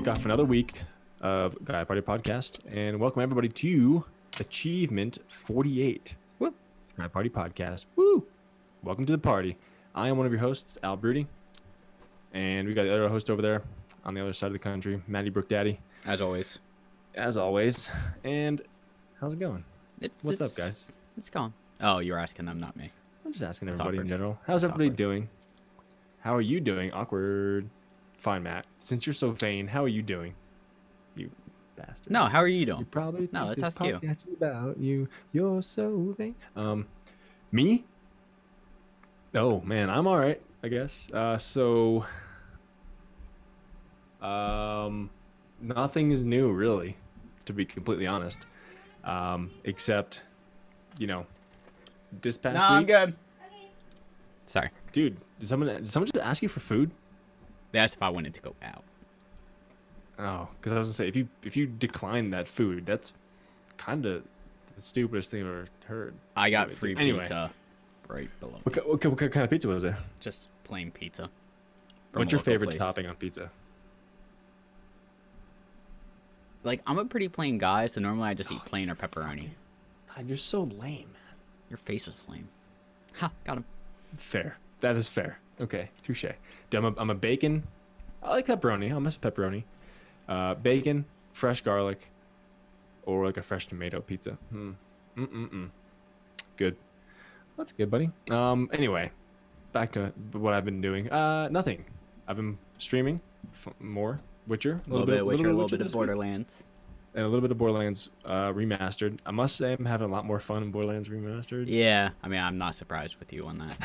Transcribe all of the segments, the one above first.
kick off another week of Guy Party Podcast, and welcome everybody to Achievement 48. Woo. Guy Party Podcast. Woo! Welcome to the party. I am one of your hosts, Al Broody, and we got the other host over there on the other side of the country, Maddie Brook Daddy. As always. And how's it going? What's up, guys? It's going. Oh, you're asking them, not me. I'm just asking It's everybody in awkward. general. How's It's everybody awkward. doing? How are you doing? Awkward. Fine, Matt. Since you're so vain, how are you doing? You bastard. No, how are you You doing? probably No, think let's this ask you. podcast is about you. You're so vain. Me? Oh man, I'm all right, I guess. Nothing's new really, to be completely honest. Except, this past No, I'm week, good. Sorry. dude, did someone just ask you for food? That's if I wanted to go out. Oh, because I was gonna say if you decline that food, that's kind of the stupidest thing I've ever heard. I got Anyway, free anyway. pizza right below What, me. what kind of pizza was it? Just plain pizza. from What's a your local favorite place. topping on pizza? Like, I'm a pretty plain guy, so normally I just eat plain or pepperoni. God, you're so lame, man. Your face is lame. Ha, got him. Fair. That is fair. Okay, touche. Dude, I'm a bacon. I like pepperoni. I'll mess with pepperoni. Bacon, fresh garlic, or like a fresh tomato pizza. Good. That's good, buddy. Anyway, back to what I've been doing. Nothing. I've been streaming more Witcher. A little bit of Witcher, a little bit of this week, Borderlands. and a little bit of Borderlands remastered. I must say I'm having a lot more fun in Borderlands remastered. Yeah, I mean, I'm not surprised with you on that.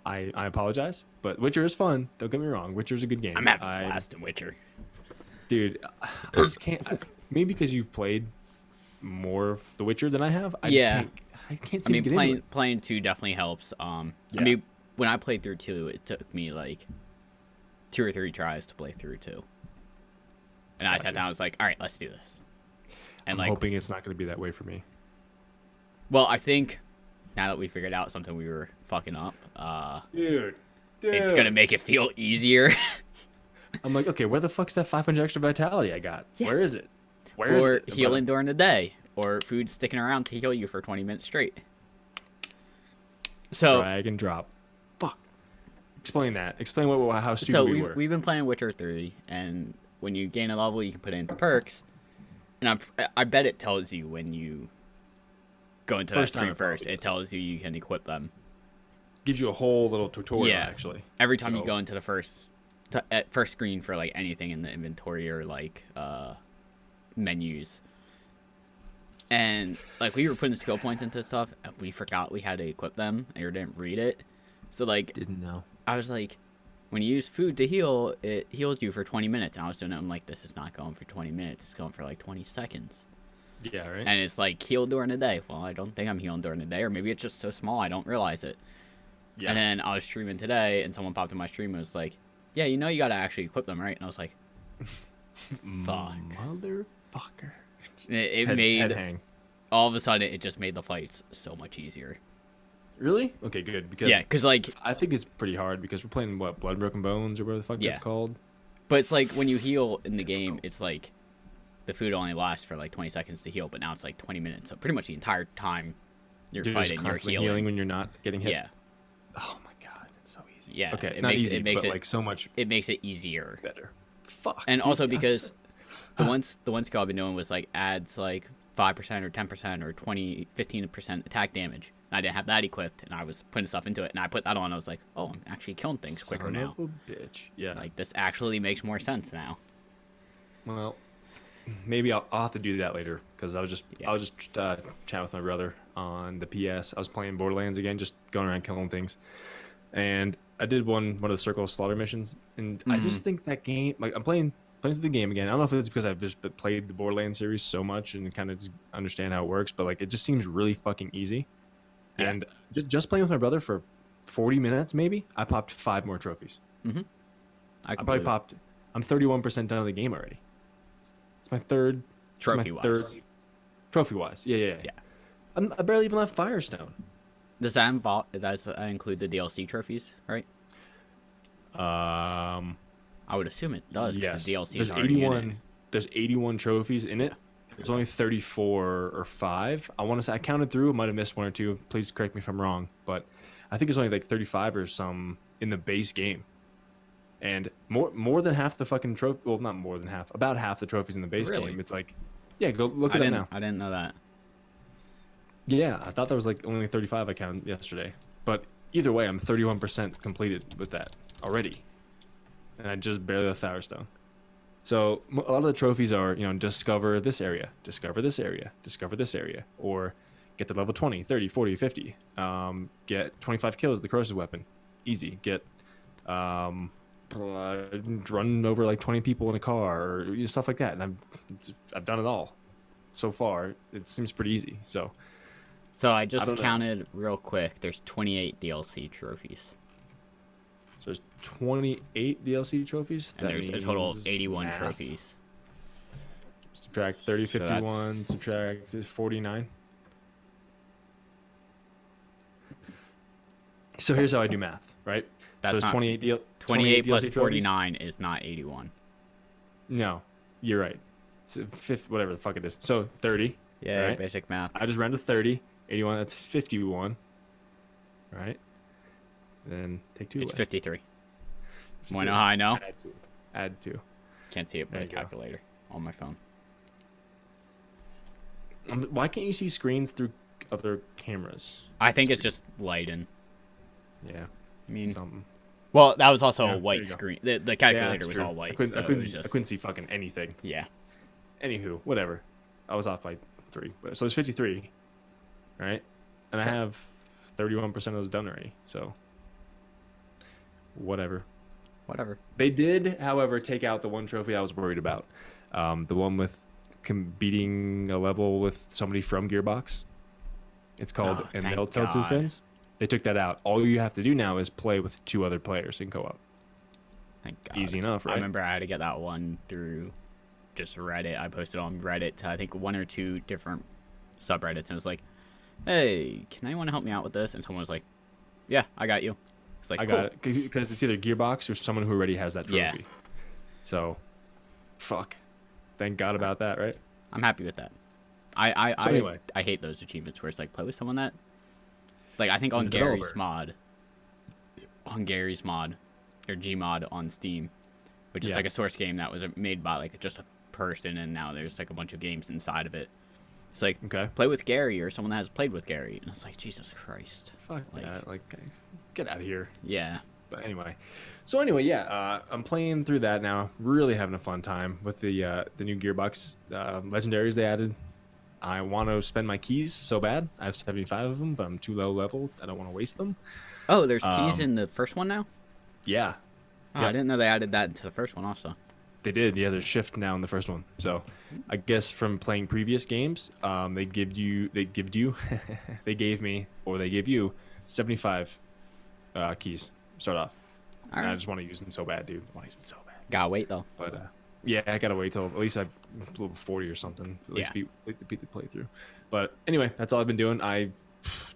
I apologize, but Witcher is fun. Don't get me wrong. Witcher's a good game. I'm having a blast in Witcher. Dude, I just can't. Maybe because you've played more of The Witcher than I have. Yeah. I can't I seem mean, to get into it. playing 2 definitely helps. Yeah. I mean, when I played through 2, it took me like 2 or 3 tries to play through 2. And I Gotcha. sat down, I was like, all right, let's do this. And I'm like, hoping it's not going to be that way for me. well, I think now that we figured out something we were fucking up, Dude. it's going to make it feel easier. I'm like, okay, where the fuck's that 500 extra vitality I got? Yeah. Where is it? Where is Or it? healing during the day. Or food sticking around to heal you for 20 minutes straight. So, Drag and drop. Fuck. Explain that. Explain how stupid so we were. we've been playing Witcher 3, and when you gain a level, you can put it into perks. And I bet it tells you when you go into First that time screen it probably first. It does. tells you can equip them. Gives you a whole little tutorial, Yeah. actually. Every time you So- go into the first screen for like anything in the inventory or like menus. And like we were putting skill points into stuff, and we forgot we had to equip them, or didn't read it. So like Didn't know. I was like, when you use food to heal, it heals you for 20 minutes. And I was doing it. I'm like, this is not going for 20 minutes. It's going for like 20 seconds. Yeah, right? And it's like heal during the day. Well, I don't think I'm healing during the day, or maybe it's just so small I don't realize it. yeah. And then I was streaming today, and someone popped in my stream and was like, yeah, you know you got to actually equip them, right? And I was like, fuck. Motherfucker. It Head made, hang. all of a sudden, it just made the fights so much easier. Really? Okay, good. Because Yeah, because like, I think it's pretty hard because we're playing what, Blood and Broken Bones or whatever the fuck Yeah. that's called. but it's like when you heal in the game, it's like the food only lasts for like 20 seconds to heal, but now it's like 20 minutes. So pretty much the entire time you're You're fighting, just you're constantly healing. healing when you're not getting hit. Yeah, Oh my god, that's so easy. Yeah, Okay, it not makes- easy, it makes but it- like so much it makes it easier. better. Fuck. And dude, also that's- because the one skill I've been doing was like adds like 5% or 10% or 20, 15% attack damage. And I didn't have that equipped, and I was putting stuff into it, and I put that on. I was like, oh, I'm actually killing things quicker Son now. of a bitch. Yeah. Like this actually makes more sense now. Well, maybe I'll have to do that later because I was just chatting with my brother on the PS. I was playing Borderlands again, just going around killing things, and I did one of the Circle of Slaughter missions, and I just think that game, like I'm playing through the game again. I don't know if it's because I've just played the Borderlands series so much and kind of just understand how it works, but like it just seems really fucking easy. Yeah. And just playing with my brother for 40 minutes, maybe I popped 5 more trophies. I probably popped. I'm 31% done of the game already. It's my third Trophy-wise. Trophy-wise, yeah. Yeah. I barely even left Firestone. Does that include the DLC trophies, right? I would assume it does. 'Cause Yes. the DLC There's is already in it. 81. There's 81 trophies in it. There's only 34 or 5. I want to say I counted through. I might have missed one or two. Please correct me if I'm wrong, but I think it's only like 35 or some in the base game. And more than half the fucking trophy. Well, not more than half. About half the trophies in the base Really? game. It's like, yeah, go look I it up didn't. now. I didn't know that. Yeah, I thought there was like only 35 I counted yesterday. But either way, I'm 31% completed with that already. And I just barely left Firestone. So a lot of the trophies are, discover this area, discover this area, discover this area, or get to level 20, 30, 40, 50. Get 25 kills with the corrosive weapon. Easy. Get run over like 20 people in a car or stuff like that. And I've done it all so far. It seems pretty easy. So I I just don't know. counted real quick. There's 28 DLC trophies, there's 28 DLC trophies. and there's a total of means 81 math. trophies. Subtract 30, So 51, that's- subtract 49. So here's how I do math, right? That's so there's not- 28 plus DLC trophies. 49 is not 81. No, you're right. It's whatever the fuck it is. So 30. Yeah, Right. basic math. I just ran to 30. 81, that's 51. Right? Then take 2 It's away. 53. 52. Want to know how I know? Add 2. Add 2. Can't see it by There the you go. calculator on my phone. Why can't you see screens through other cameras? I think it's just lighting. Yeah, I mean, something. well, that was also Yeah, a there white you go. screen. The Yeah, calculator that's was true. all white. I couldn't, so I, it couldn't, was just, I couldn't see fucking anything. Yeah. Anywho, whatever. I was off by 3. But, so it's 53, right? And I Sure. have 31% of those done already. So, whatever. Whatever. They did, however, take out the one trophy I was worried about. The one with beating a level with somebody from Gearbox. It's called Oh, And thank They'll Tell Two God. Friends. They took that out. All you have to do now is play with 2 other players in co-op. Thank God. Easy enough, right? I remember I had to get that one through just Reddit. I posted on Reddit to I think 1 or 2 different subreddits, and it was like, "Hey, can anyone help me out with this?" And someone was like, "Yeah, I got you." It's like, I cool. got it because it's either Gearbox or someone who already has that trophy. Yeah. So, fuck. Thank God about that, right? I'm happy with that. I anyway. I hate those achievements where it's like play with someone that, like I think on He's a Gary's developer. mod, or Gmod on Steam, which is Yeah. like a source game that was made by like just a person, and now there's like a bunch of games inside of it. It's like Okay. play with Gary or someone that has played with Gary, and it's like Jesus Christ. Fuck Like- that. Like, guys, get out of here. Yeah. But anyway, I'm playing through that now. Really having a fun time with the new Gearbox legendaries they added. I want to spend my keys so bad. I have 75 of them, but I'm too low level. I don't want to waste them. Oh, there's keys Um, in the first one now. Yeah, Oh, yeah. I didn't know they added that into the first one also. they did. Yeah, there's shift now in the first one. So I guess from playing previous games, they gave you, they gave you 75 keys. Start off. All And I right. just want to use them so bad, dude. I want to use them so bad. Gotta wait though. But yeah, I gotta wait till at least I level 40 or something. At least Yeah. beat the playthrough. But anyway, that's all I've been doing.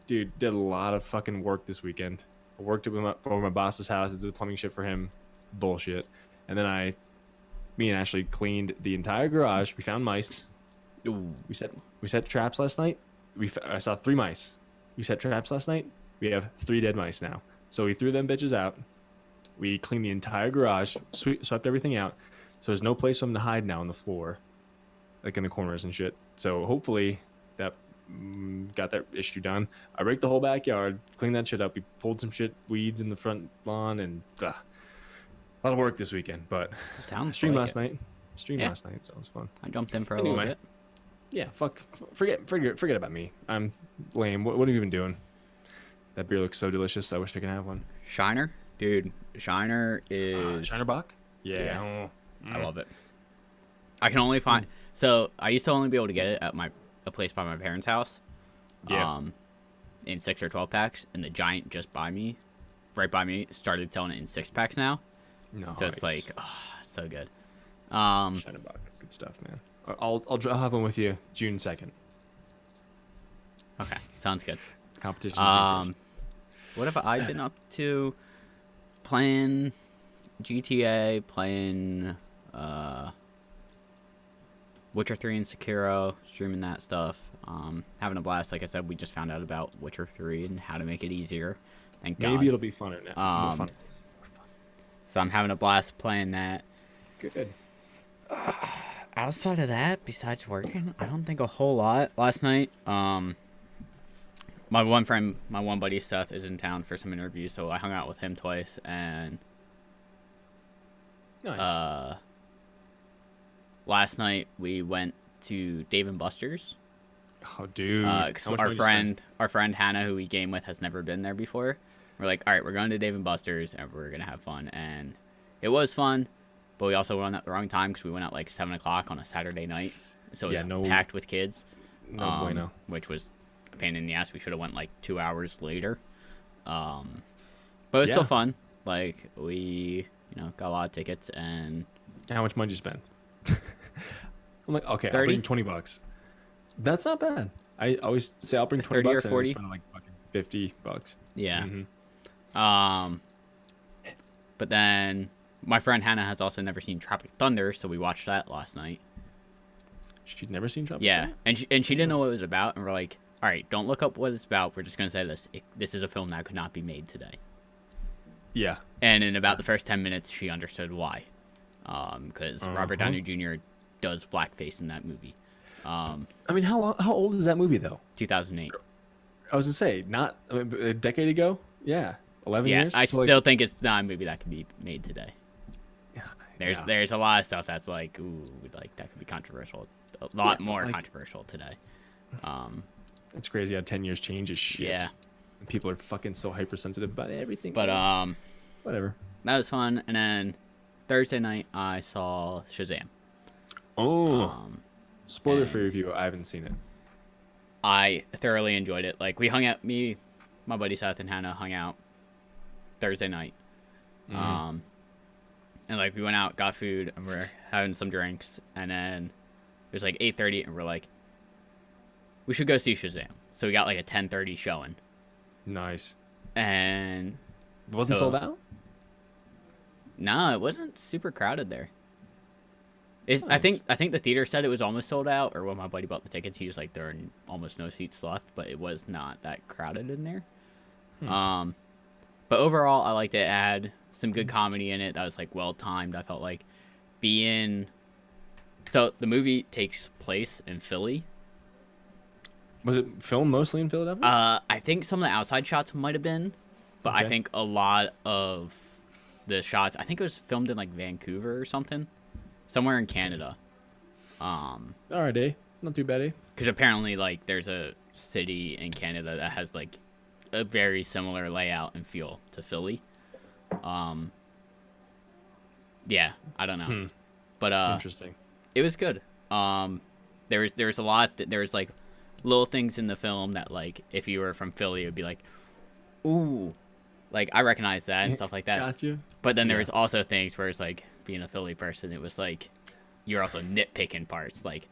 Dude, did a lot of fucking work this weekend. I worked over my boss's house. It's a plumbing shit for him. Bullshit. And then me and Ashley cleaned the entire garage. We found mice. Ooh. We set traps last night. I saw 3 mice. We set traps last night. We have 3 dead mice now. So we threw them bitches out. We cleaned the entire garage, swept everything out. So there's no place for them to hide now on the floor, like in the corners and shit. So hopefully that got that issue done. I raked the whole backyard, cleaned that shit up. We pulled some weeds in the front lawn, and a lot of work this weekend. But Sounds streamed like last it. night. Yeah. Last night, so it was fun. I jumped in for a Anyway. little bit. Yeah, forget about me. I'm lame. What have you been doing? That beer looks so delicious. I wish I could have one. Shiner, dude. Shiner is. Shiner Bock? Yeah. Yeah. Oh, I love it. I can only find. So I used to only be able to get it at a place by my parents' house. Yeah. In 6 or 12 packs, and the Giant right by me, started selling it in 6-packs now. No. So it's like, oh, it's so good. Shiner Bock. Good stuff, man. I'll have one with you June 2nd. Okay, sounds good. Competition. What have I been up to? Playing GTA, playing Witcher 3 and Sekiro, streaming that stuff. Having a blast. Like I said, we just found out about Witcher 3 and how to make it easier. Thank God. Maybe it'll be funner now. So I'm having a blast playing that. Good. Outside of that, besides working, I don't think a whole lot. Last night, my one buddy Seth is in town for some interviews, so I hung out with him twice. And Nice. last night we went to Dave and Buster's. Oh, dude. 'Cause How much our money did you spend? friend Hannah, who we game with, has never been there before. We're like, all right, we're going to Dave and Buster's and we're gonna have fun. And it was fun, but we also went at the wrong time because we went at like 7 o'clock on a Saturday night, so it was packed with kids. No bueno. Which was a pain in the ass. We should have went like 2 hours later. But it was still fun. Like we, got a lot of tickets and. How much money did you spend? I'm like, okay, 30? I'll bring $20. That's not bad. I always say I'll bring 20 30 or bucks and I 40? spend like fucking $50. Yeah. Mm-hmm. But then my friend Hannah has also never seen Tropic Thunder, so we watched that last night. She'd never seen Tropic Yeah, Thunder? and she didn't know what it was about, and we're like, all right, don't look up what it's about. We're just gonna say this. This is a film that could not be made today. Yeah. And in about the first 10 minutes, she understood why. Because Robert Uh-huh. Downey Jr. does blackface in that movie. I mean, how old is that movie though? 2008. I was gonna say a decade ago. Yeah, 11 Yeah, years. I So, like, still think it's not a movie that could be made today. yeah. There's a lot of stuff that's like, ooh, like that could be controversial. A lot more like- controversial today. It's crazy how 10 years changes shit. Yeah. And people are fucking so hypersensitive about everything. But whatever. that was fun. And then Thursday night I saw Shazam. Oh, spoiler and- free review. I haven't seen it. I thoroughly enjoyed it. Like we hung out, my buddy Seth and Hannah hung out Thursday night. Mhm. And like we went out, got food, and we're having some drinks, and then it was like 8:30, and we're like, we should go see Shazam. So we got like a 10:30 showing, Nice. and It wasn't So- sold out. no, it wasn't super crowded there. I Nice. think the theater said it was almost sold out, or when my buddy bought the tickets, he was like, there are almost no seats left, but it was not that crowded in there. But overall, I liked it. It had some good comedy in it that was like well timed. I felt like so the movie takes place in Philly. Was it filmed mostly in Philadelphia? I think some of the outside shots might have been, but I Okay. think a lot of the shots, I think it was filmed in like Vancouver or something, somewhere in Canada. All right, eh? Not too bad, eh? Because apparently, like, there's a city in Canada that has like a very similar layout and feel to Philly. Yeah, I don't know, but Interesting. it was good. There was a lot. There was like little things in the film that like if you were from Philly, it would be like, ooh, like I recognize that and stuff like that. Got you. But then there Yeah. was also things where it's like being a Philly person, it was like you're also nitpicking parts. Like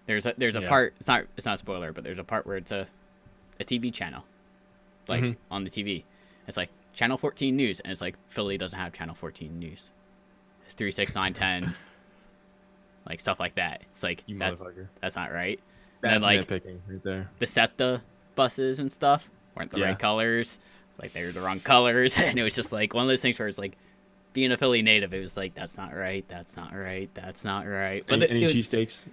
there's a Yeah. part. It's not a spoiler, but there's a part where it's a TV channel, like Mhm. on the TV. It's like Channel 14 News, and it's like Philly doesn't have Channel 14 News. It's 3, 6, 9, 10, like stuff like that. It's like You that's motherfucker. not right. That's and then like nitpicking right there. the SEPTA buses and stuff weren't the Yeah. right colors. Like they were the wrong colors, and it was just like one of those things where it's like being a Philly native, it was like that's not right, that's not right, that's not right. But Any it was- cheesesteaks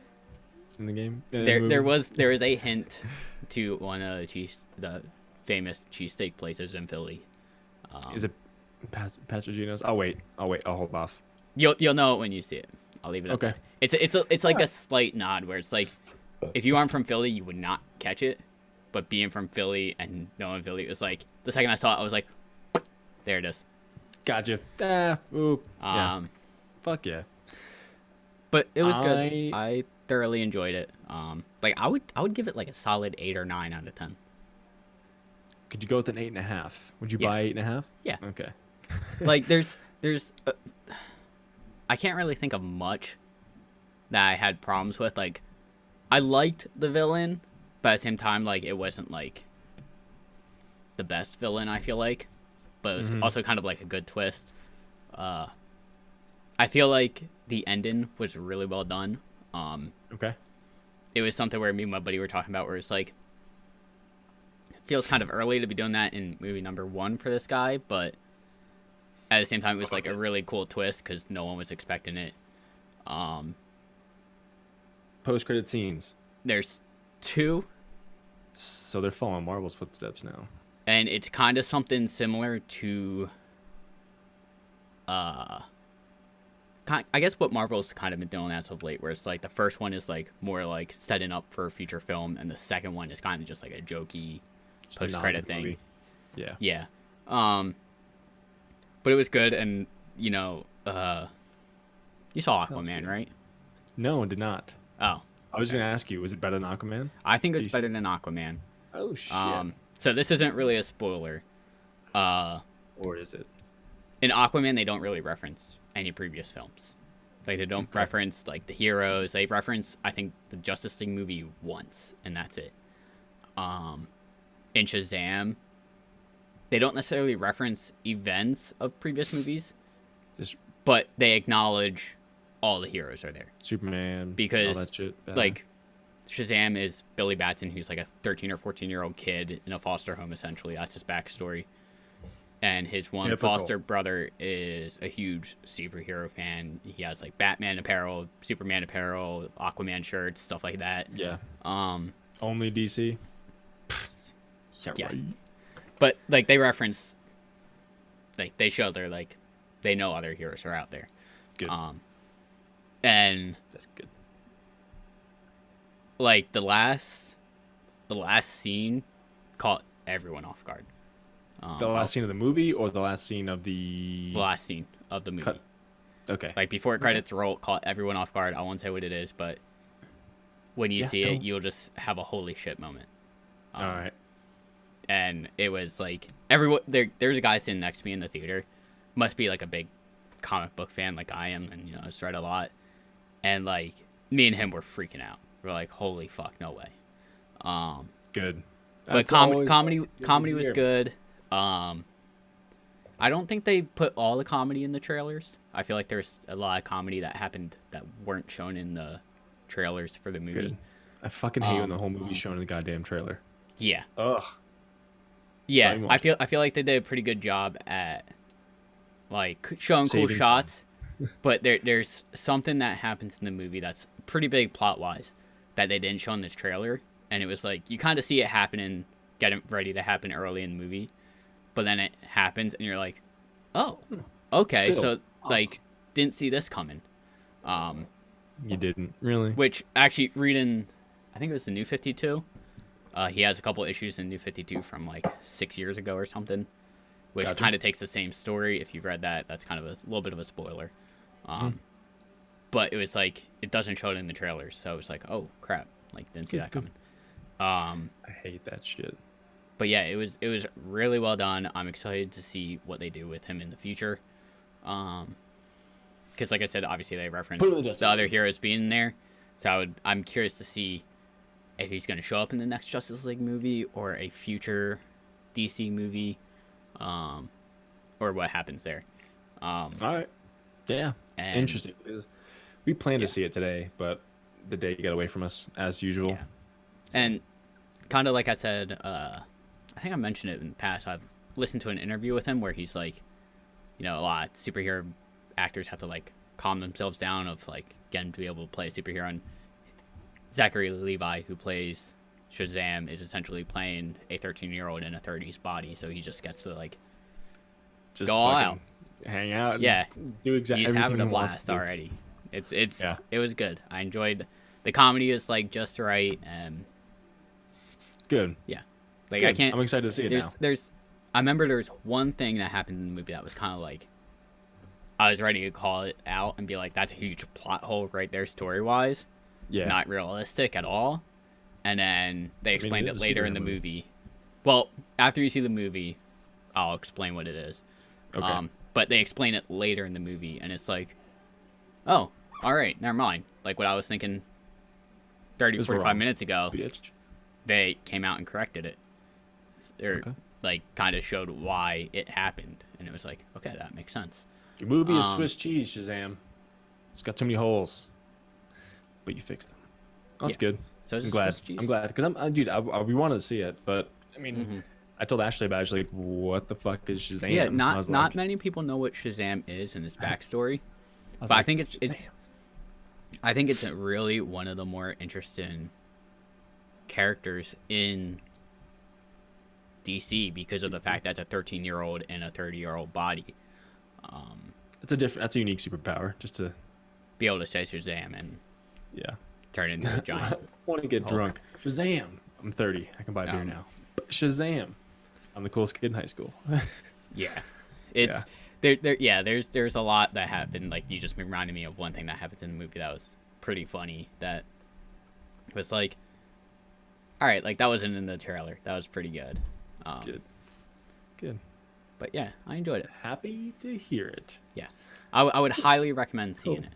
in the game? In the there movie? was a hint to one of the famous cheesesteak places in Philly. Is it Pastor Gino's? I'll wait. I'll hold off. You'll know it when you see it. I'll leave it. Okay. Up there. It's like a slight nod where it's like if you aren't from Philly, you would not catch it. But being from Philly and knowing Philly, it was like the second I saw it, I was like, there it is. Gotcha. Ooh. Yeah. Fuck yeah. But it was good. I thoroughly enjoyed it. Like I would give it like a solid 8 or 9 out of 10. Could you go with an 8.5? Would you Yeah. buy 8.5? Yeah. Okay. Like there's I can't really think of much that I had problems with. Like I liked the villain, but at the same time, like it wasn't like the best villain. I feel like, but it was also kind of like a good twist. I feel like the ending was really well done. Okay. It was something where me and my buddy were talking about where it's like, it feels kind of early to be doing that in movie number 1 for this guy, but at the same time, it was like a really cool twist because no one was expecting it. Post-credit scenes. There's 2, So they're following Marvel's footsteps now. and it's kind of something similar to, I guess what Marvel's kind of been doing as of late, where it's like the first one is like more like setting up for a future film, and the second one is kind of just like a jokey Just a post-credit nod thing. movie. Yeah. Yeah. But it was good, and you saw Aquaman, good. right? No, did not. Oh, I was gonna ask you, was it better than Aquaman? I think it's Decent. better than Aquaman. Oh shit. So this isn't really a spoiler. Or is it? In Aquaman, they don't really reference any previous films. Like they don't Okay. reference like the heroes. They reference, I think, the Justice League movie once, and that's it. In Shazam, they don't necessarily reference events of previous movies, Just but they acknowledge all the heroes are there. Superman. Because, all that shit. Like, Shazam is Billy Batson, who's like a 13 or 14-year-old kid in a foster home, essentially. That's his backstory. And his one Typical. foster brother is a huge superhero fan. He has like Batman apparel, Superman apparel, Aquaman shirts, stuff like that. Yeah. Um, Only DC. Yeah. Right. but like they reference, like they show they're like, they know other heroes are out there. Good. And That's good. like the last scene caught everyone off guard. The last scene of the movie or the last scene of the The last scene of the movie. Cut. Okay. Like before credits roll, caught everyone off guard. I won't say what it is, but when you Yeah, see it, go. you'll just have a holy shit moment. All right. And it was like everyone there's a guy sitting next to me in the theater, must be like a big comic book fan like I am, and has read a lot, and like me and him were freaking out. We're like, holy fuck, no way. Good. But That's always comedy good to was hear. good. I don't think they put all the comedy in the trailers. I feel like there's a lot of comedy that happened that weren't shown in the trailers for the movie. Good. I fucking hate when the whole movie's shown in the goddamn trailer. Yeah. Ugh. Yeah, Don't even I feel like they did a pretty good job at like showing cool Saving shots, but there's something that happens in the movie that's pretty big plot wise that they didn't show in this trailer, and it was like you kind of see it happening, getting ready to happen early in the movie, but then it happens and you're like, oh, okay, Still, so like didn't see this coming. You didn't really. Which actually reading, I think it was the New 52. He has a couple issues in New 52 from like 6 years ago or something, which Gotcha. kind of takes the same story. If you've read that, that's kind of a little bit of a spoiler. But it was like it doesn't show it in the trailers, so it's like, oh crap, like didn't see that Good. coming. I hate that shit. But yeah, it was really well done. I'm excited to see what they do with him in the future. Because like I said, obviously they reference Put it in Justice the other League. heroes being there, so I'm curious to see if he's going to show up in the next Justice League movie or a future DC movie, or what happens there. All right. Yeah. And- Interesting. Because we planned to see it today, but the day got away from us as usual. Yeah. And kind of like I said, I think I mentioned it in the past. I've listened to an interview with him where he's like, a lot of superhero actors have to like calm themselves down of like getting to be able to play a superhero. And Zachary Levi, who plays Shazam, is essentially playing a 13-year-old in a 30s body, so he just gets to like Just go all fucking out. hang out. And Yeah. Do exactly. He's having a he wants blast to do. already. It's Yeah. It was good. I enjoyed the comedy is like just right, and Good. yeah, like I Good. can't. I'm excited to see it now. There's I remember there was one thing that happened in the movie that was kind of like I was ready to call it out and be like, that's a huge plot hole right there, story wise. Yeah. Not realistic at all. And then they explained it it is a later in superhero the movie. movie. Well, after you see the movie, I'll explain what it is. Okay. But they explain it later in the movie, and it's like, oh, all right, never mind. Like what I was thinking 30, It's 45 wrong. minutes ago, Bitch. they came out and corrected it. Or, Okay. like, kind of showed why it happened. And it was like, okay, that makes sense. Your movie is Um, Swiss cheese, Shazam. It's got too many holes, but you fixed them. Oh, that's good. So I'm just glad. just use- I'm glad because dude. We wanted to see it, but I mean, Mhm. I told Ashley about it. She's like, "What the fuck is Shazam?" Yeah, I not was not like, many people know what Shazam is and his backstory, I was but I like, think it's "Shazam." I think it's really one of the more interesting characters in DC because of the fact that it's a 13-year-old in a 30-year-old body. It's a different. That's a unique superpower. Just to Be able to say Shazam and yeah. turn into a giant. Want to get Hulk. drunk? Shazam! I'm 30. I can buy beer now. Shazam! I'm the coolest kid in high school. Yeah, it's there's a lot that happened. Like, you just reminded me of one thing that happened in the movie that was pretty funny. That was like, all right, like that wasn't in the trailer. That was pretty good. Good. But yeah, I enjoyed it. Happy to hear it. Yeah, I would highly recommend seeing it.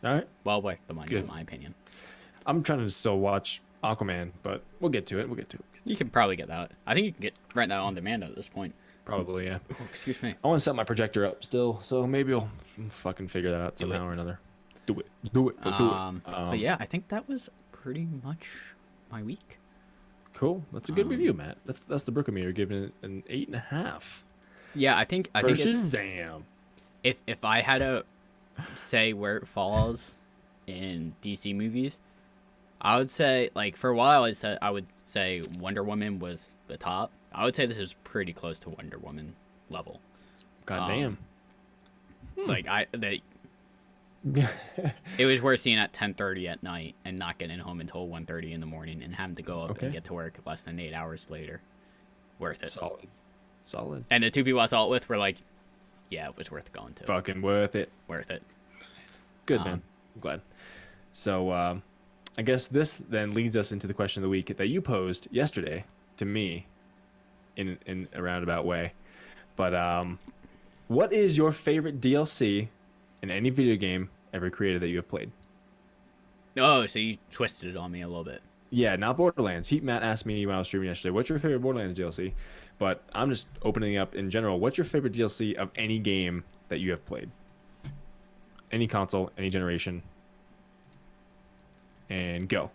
All right. Well worth the money, Good. in my opinion. I'm trying to still watch Aquaman, but we'll get to it. You can probably get that. I think you can rent that on demand at this point. Probably, yeah. Oh, excuse me. I want to set my projector up still, so maybe I'll fucking figure that out somehow or another. Do it. Go do it. But yeah, I think that was pretty much my week. Cool. That's a good review, Matt. That's the Brookometer giving it an 8.5. Yeah, I think For it's, Shazam. if I had to say where it falls in DC movies, I would say, like, for a while I would say Wonder Woman was the top. I would say this is pretty close to Wonder Woman level. God damn. Like, it was worth seeing at 10:30 at night and not getting home until 1:30 in the morning and having to go up and get to work less than 8 hours later. Worth it. Solid. And the two people I saw it with were like, yeah, it was worth going to. Fucking worth it. Worth it. Good, man. I'm glad. So, I guess this then leads us into the question of the week that you posed yesterday to me in a roundabout way. But what is your favorite DLC in any video game ever created that you have played? Oh, so you twisted it on me a little bit. Yeah, not Borderlands. Matt asked me when I was streaming yesterday, what's your favorite Borderlands DLC? But I'm just opening up in general. What's your favorite DLC of any game that you have played? Any console, any generation. And go.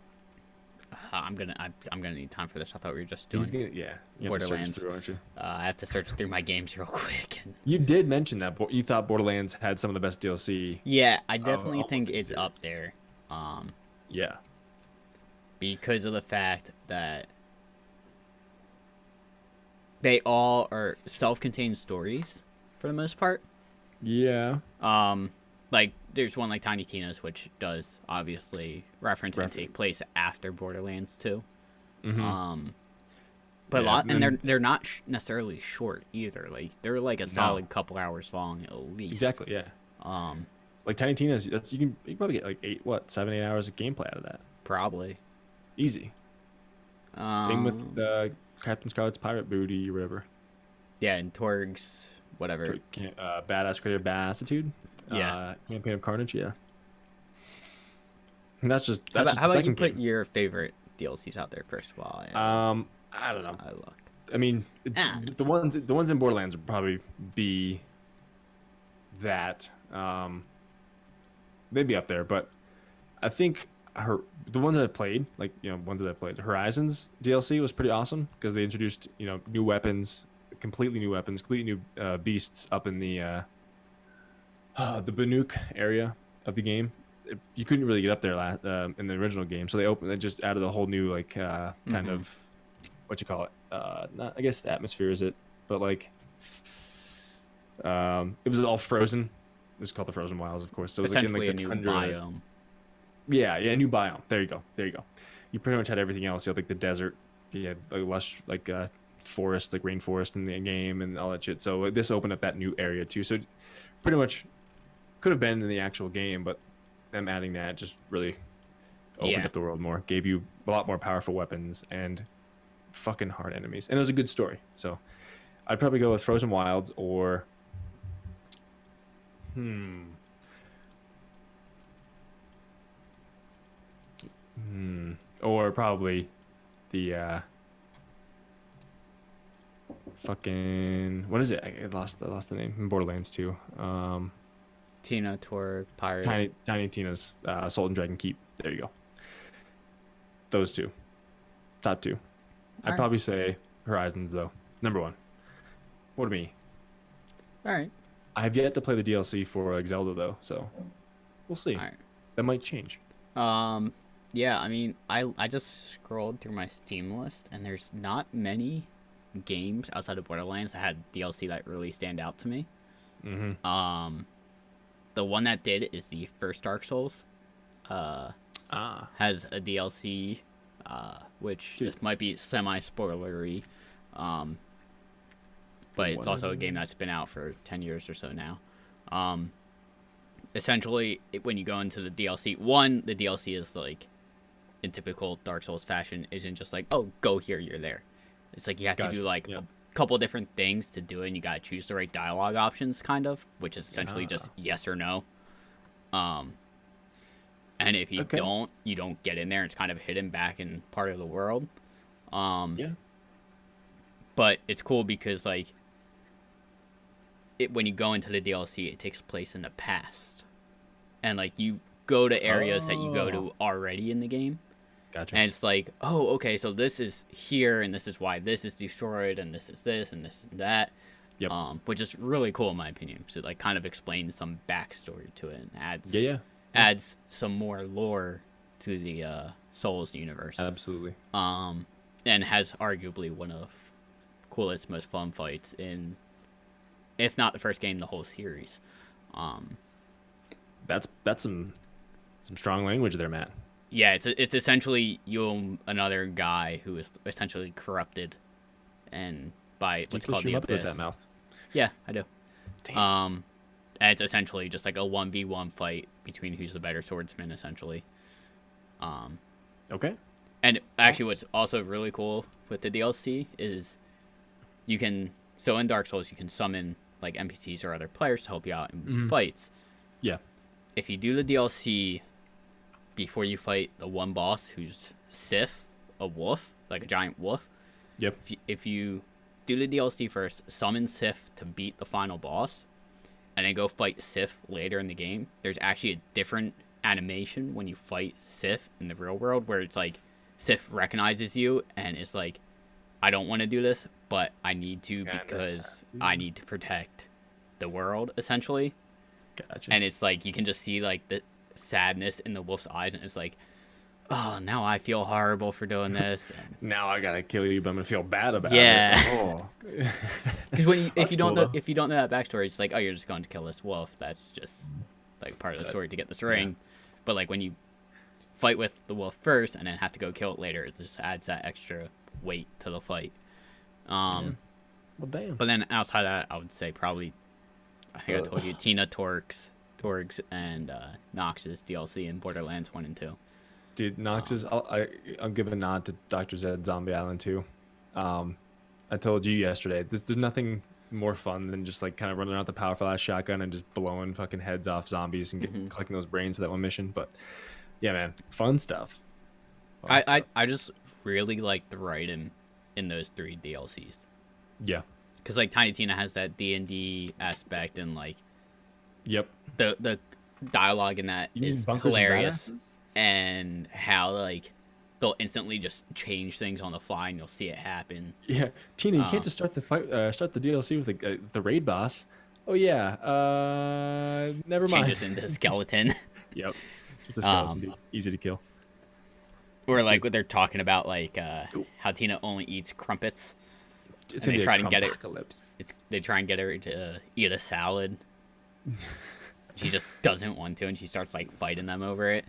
I'm gonna need time for this. I thought we were just doing You Borderlands. Have to search through, aren't you? I have to search through my games real quick. You did mention that you thought Borderlands had some of the best DLC. Yeah, I definitely almost think any it's series. up there. Yeah. Because of the fact that they all are self-contained stories for the most part. Yeah. Like there's one like Tiny Tina's, which does obviously reference and take place after Borderlands 2. Mm-hmm. But Yeah, they're not necessarily short either. Like they're like a solid couple hours long at least. Exactly. Yeah. Like Tiny Tina's, you can probably get like 7-8 hours of gameplay out of that. Probably. Easy. Same with Captain Scarlet's Pirate Booty or whatever. Yeah, and Torg's whatever. Badass Creative Bassitude. Yeah. Campaign of Carnage. Yeah. And that's How about you put game. your favorite DLCs out there first of all? I don't know. I look. I mean, the ones in Borderlands would probably be that. They'd be up there, but I think the ones that I played, Horizons DLC was pretty awesome because they introduced new weapons, completely new beasts up in the Banuk area of the game. You couldn't really get up there in the original game, so they just added a whole new kind of what you call it. Not, I guess atmosphere is it, but like it was all frozen. It was called the Frozen Wilds, of course. So it was like in Essentially like the a new tundra. biome. Yeah, new biome. There you go. You pretty much had everything else. You had like the desert. You had like lush forest, like rainforest in the game and all that shit. So this opened up that new area too. So pretty much could have been in the actual game, but them adding that just really opened up the world more. Gave you a lot more powerful weapons and fucking hard enemies. And it was a good story. So I'd probably go with Frozen Wilds or or probably the fucking what is it? I lost the name in Borderlands 2. Tina, Torg, Pirate. Tiny Tina's Salt and Dragon Keep. There you go. Those two. Top two. I'd Alright. probably say Horizons, though. Number one. What me? All right. I have yet to play the DLC for like, Zelda, though, so we'll see. All right. That might change. Yeah, I mean, I just scrolled through my Steam list, and there's not many games outside of Borderlands that had DLC that really stand out to me. Mm-hmm. The one that did is the first Dark Souls. Has a DLC, which Dude. this might be semi-spoilery, but it's also a game that's been out for 10 years or so now. Essentially, when you go into the DLC, the DLC is like, in typical Dark Souls fashion, isn't just like, oh, go here, you're there. It's like you have to do like a couple different things to do it, and you gotta choose the right dialogue options, kind of, which is essentially just yes or no. And if you don't, you don't get in there. It's kind of hidden back in part of the world. Yeah. But it's cool because like, when you go into the DLC, it takes place in the past, and like you go to areas that you go to already in the game. Gotcha. And it's like, oh, okay, so this is here, and this is why this is destroyed, and this is this, and this and that. Yep. Which is really cool in my opinion, because it like kind of explains some backstory to it and adds some more lore to the Souls universe. Absolutely. And has arguably one of the coolest, most fun fights in, if not the first game, the whole series. That's some strong language there, Matt. Yeah, it's essentially you, another guy who is essentially corrupted, and by what's called the Abyss. With that mouth. Yeah, I do. Damn. And it's essentially just like a 1v1 fight between who's the better swordsman, essentially. Okay. And actually, what's also really cool with the DLC is you can, so in Dark Souls, you can summon like NPCs or other players to help you out in fights. Yeah. If you do the DLC before you fight the one boss who's Sif, a wolf, like a giant wolf. Yep. If you do the DLC first, summon Sif to beat the final boss, and then go fight Sif later in the game, there's actually a different animation when you fight Sif in the real world, where it's like Sif recognizes you and it's like, I don't want to do this, but I need to because I need to protect the world, essentially. Gotcha. And it's like you can just see like the sadness in the wolf's eyes, and it's like, oh, now I feel horrible for doing this. And now I gotta kill you, but I'm gonna feel bad about Yeah. it. Oh. because when if you don't cool, know if you don't know that backstory, it's like, oh, you're just going to kill this wolf. That's just like part of the story to get this ring. But like when you fight with the wolf first and then have to go kill it later, it just adds that extra weight to the fight. Well, damn. But then outside of that, I would say probably, I think I told you, Tina, Torg's and Nox's DLC in Borderlands 1 and 2. Dude, Nox's, I'll give a nod to Dr. Zed Zombie Island 2. I told you yesterday, there's nothing more fun than just like kind of running around with the powerful ass shotgun and just blowing fucking heads off zombies and collecting those brains for that one mission. But yeah, man, fun stuff. I just really like the writing in those 3 DLCs. Yeah. Because like Tiny Tina has that D&D aspect, and like Yep. the dialogue in that is hilarious, and how like they'll instantly just change things on the fly and you'll see it happen. Yeah, Tina, you can't just start the fight, start the DLC with the raid boss. Oh yeah, never mind. Changes into skeleton. Yep, just a skeleton, dude. Easy to kill. Or like what they're talking about, like how Tina only eats crumpets. It's and they try to get it. Apocalypse. They try and get her to eat a salad. She just doesn't want to, and she starts like fighting them over it.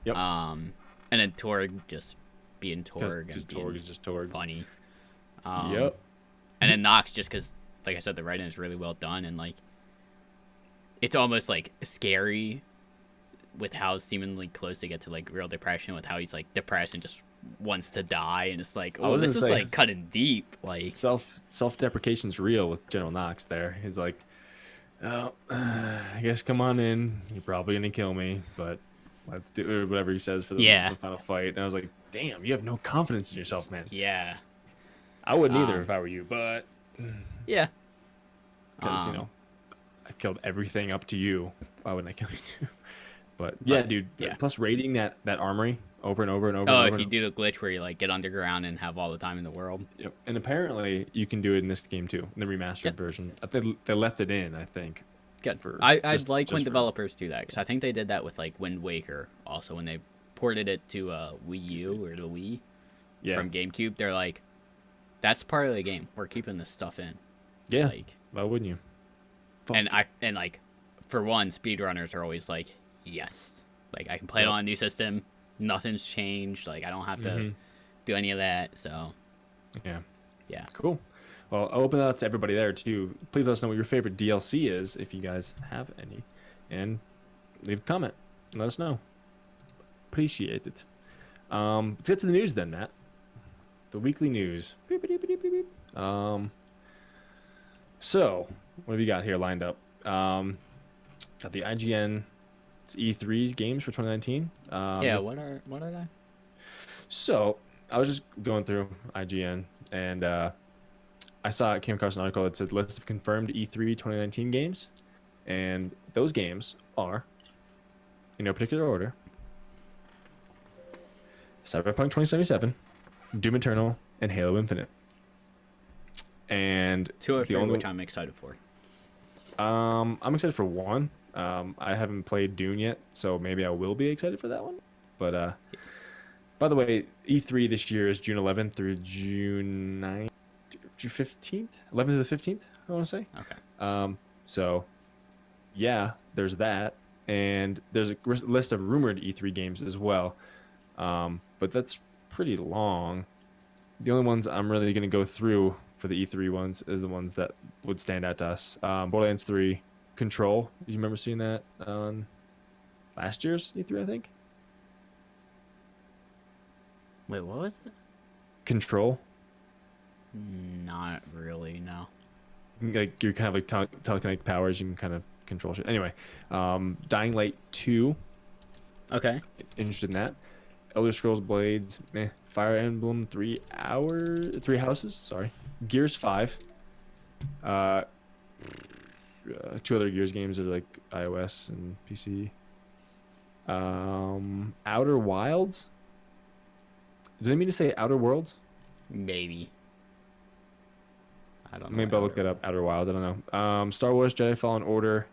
Yep. And then Torg just being Torg, Just and Torg being is just Torg. funny. Yep. And then Nox, just because, like I said, the writing is really well done, and like it's almost like scary with how seemingly close they get to like real depression, with how he's like depressed and just wants to die, and it's like, oh, this is like cutting deep. Like self-deprecation's real with General Knox. There, he's like, oh, I guess come on in. You're probably gonna kill me, but let's do whatever he says for the final fight. And I was like, damn, you have no confidence in yourself, man. Yeah. I wouldn't either if I were you, but yeah, because you know, I killed everything up to you. Why wouldn't I kill you too? But yeah, dude. yeah. Plus raiding that armory over and over and over. Oh, and if over you do the glitch where you like get underground and have all the time in the world. Yep. And apparently you can do it in this game too, in the remastered Yep. version. I think they left it in. I think. Good. For I just- like just when for- developers do that because I think they did that with like Wind Waker. Also, when they ported it to Wii U or the Wii Yeah. from GameCube, they're like, "That's part of the game. We're keeping this stuff in." Yeah. Like, Why wouldn't you? Fuck. and like, for one, speedrunners are always like, "Yes, like I can play it Yep. on a new system. Nothing's changed. Like I don't have to Mhm. do any of that." So, Yeah. yeah. Cool. Well, I'll open that up to everybody there too. Please let us know what your favorite DLC is, if you guys have any, and leave a comment. Let us know. Appreciate it. Let's get to the news then, Matt. The weekly news. Beep, beep, beep, beep, beep. So what have you got here lined up? Got the IGN E3 games for 2019. Yeah. What are they? So I was just going through IGN and I came across an article that said list of confirmed E3 2019 games, and those games are, in no particular order: Cyberpunk 2077, Doom Eternal, and Halo Infinite. And 2 or the 3, only- which I'm excited for. I'm excited for one. I haven't played Dune yet, so maybe I will be excited for that one. But by the way, E3 this year is June 11th through June 9th, June 15th, 11th to the 15th. I want to say. Okay. So yeah, there's that, and there's a list of rumored E3 games as well. But that's pretty long. The only ones I'm really going to go through for the E3 ones is the ones that would stand out to us. Borderlands 3, Control. You remember seeing that on last year's E3, I think? Wait, what was it? Control. Not really. No. Like you're kind of like telekinetic powers. You can kind of control shit. Anyway, Dying Light 2. Okay. Interested in that. Elder Scrolls Blades, Fire Emblem 3 Houses, sorry. Gears 5. 2 other Gears games are like iOS and PC. Outer Wilds. Did they mean to say Outer Worlds? Maybe. I don't know. Maybe I'll look that up. Outer Wilds, I don't know. Star Wars Jedi Fallen Order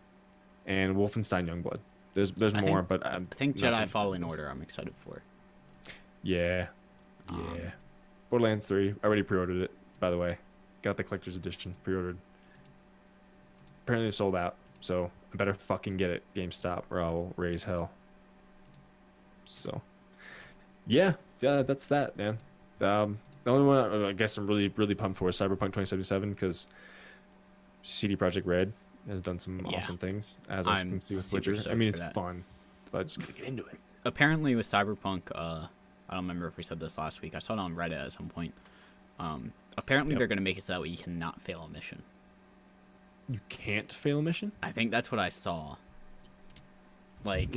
and Wolfenstein Youngblood. There's I more, think- but I think Jedi Fallen Order I'm excited for. Yeah. Yeah. Borderlands 3. I already pre-ordered it, by the way. Got the collector's edition pre-ordered. Apparently it's sold out, so I better fucking get it, GameStop, or I'll raise hell. So, yeah, that's that, man. The only one I guess I'm really pumped for is Cyberpunk 2077 because CD Projekt Red has done some Yeah. awesome things, as I I'm can see with super Witcher. I stoked mean, for it's that. fun, but I just gotta get into it. Apparently with Cyberpunk, I don't remember if we said this last week. I saw it on Reddit at some point. Apparently Yep. they're gonna make it so that way you cannot fail a mission. You can't fail a mission? I think that's what I saw. Like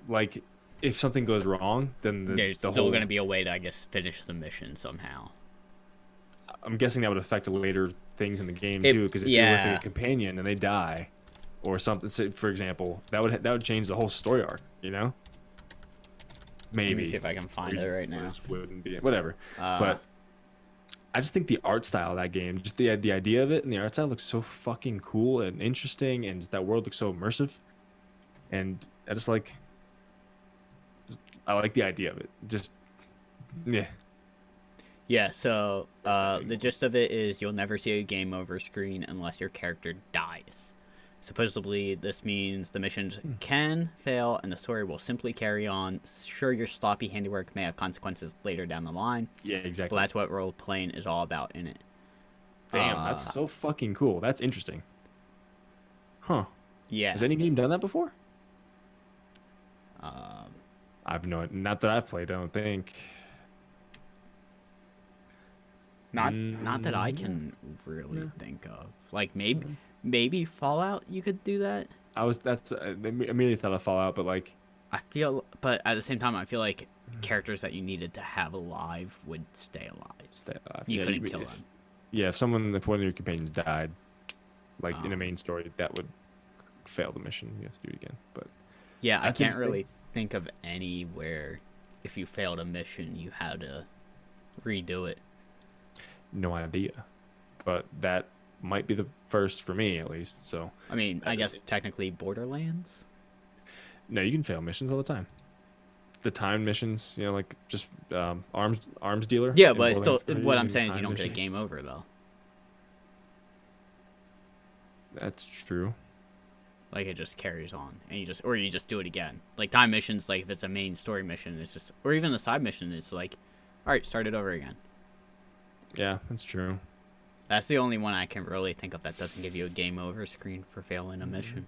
Like if something goes wrong, then there's the still whole, gonna be a way to, I guess, finish the mission somehow. I'm guessing that would affect later things in the game It- too, because if you're with yeah. a companion and they die, or something, say, for example, that would change the whole story arc. You know? Maybe. Let me see if I can find it right now. Wouldn't be whatever. Uh, But I just think the art style of that game, just the idea of it, and the art style looks so fucking cool and interesting, and just that world looks so immersive. And I just like, I like the idea of it. Just, yeah. Yeah, so that the gist of it is you'll never see a game over screen unless your character dies. Supposedly, this means the missions can fail and the story will simply carry on. Sure, your sloppy handiwork may have consequences later down the line, Yeah, but exactly. that's what role playing is all about in it. Damn, that's so fucking cool. That's interesting. Huh. Yeah. Has any game done that before? Um, I've not that I've played, I don't think. not that I can really think of. Like maybe Fallout you could do that. That's I immediately thought of Fallout, but like, But at the same time, I feel like characters that you needed to have alive would stay alive. stay alive. You Yeah, couldn't kill them. Yeah, if one of your companions died, like in a main story, that would fail the mission, you have to do it again. But Yeah, I that's can't interesting. really think of anywhere if you failed a mission, you had to redo it. No idea. But that might be the first for me at least. So I mean, I that is guess technically Borderlands. no, you can fail missions all the time. The time missions, you know, like just arms dealer. Yeah, in but it's still, Borderlands 3, what you I'm do saying is you time don't get a mission. game over though. That's true. Like it just carries on, and you just do it again. Like time missions, like if it's a main story mission, it's just, or even a side mission, it's like, all right, start it over again. Yeah, that's true. That's the only one I can really think of that doesn't give you a game over screen for failing a mission.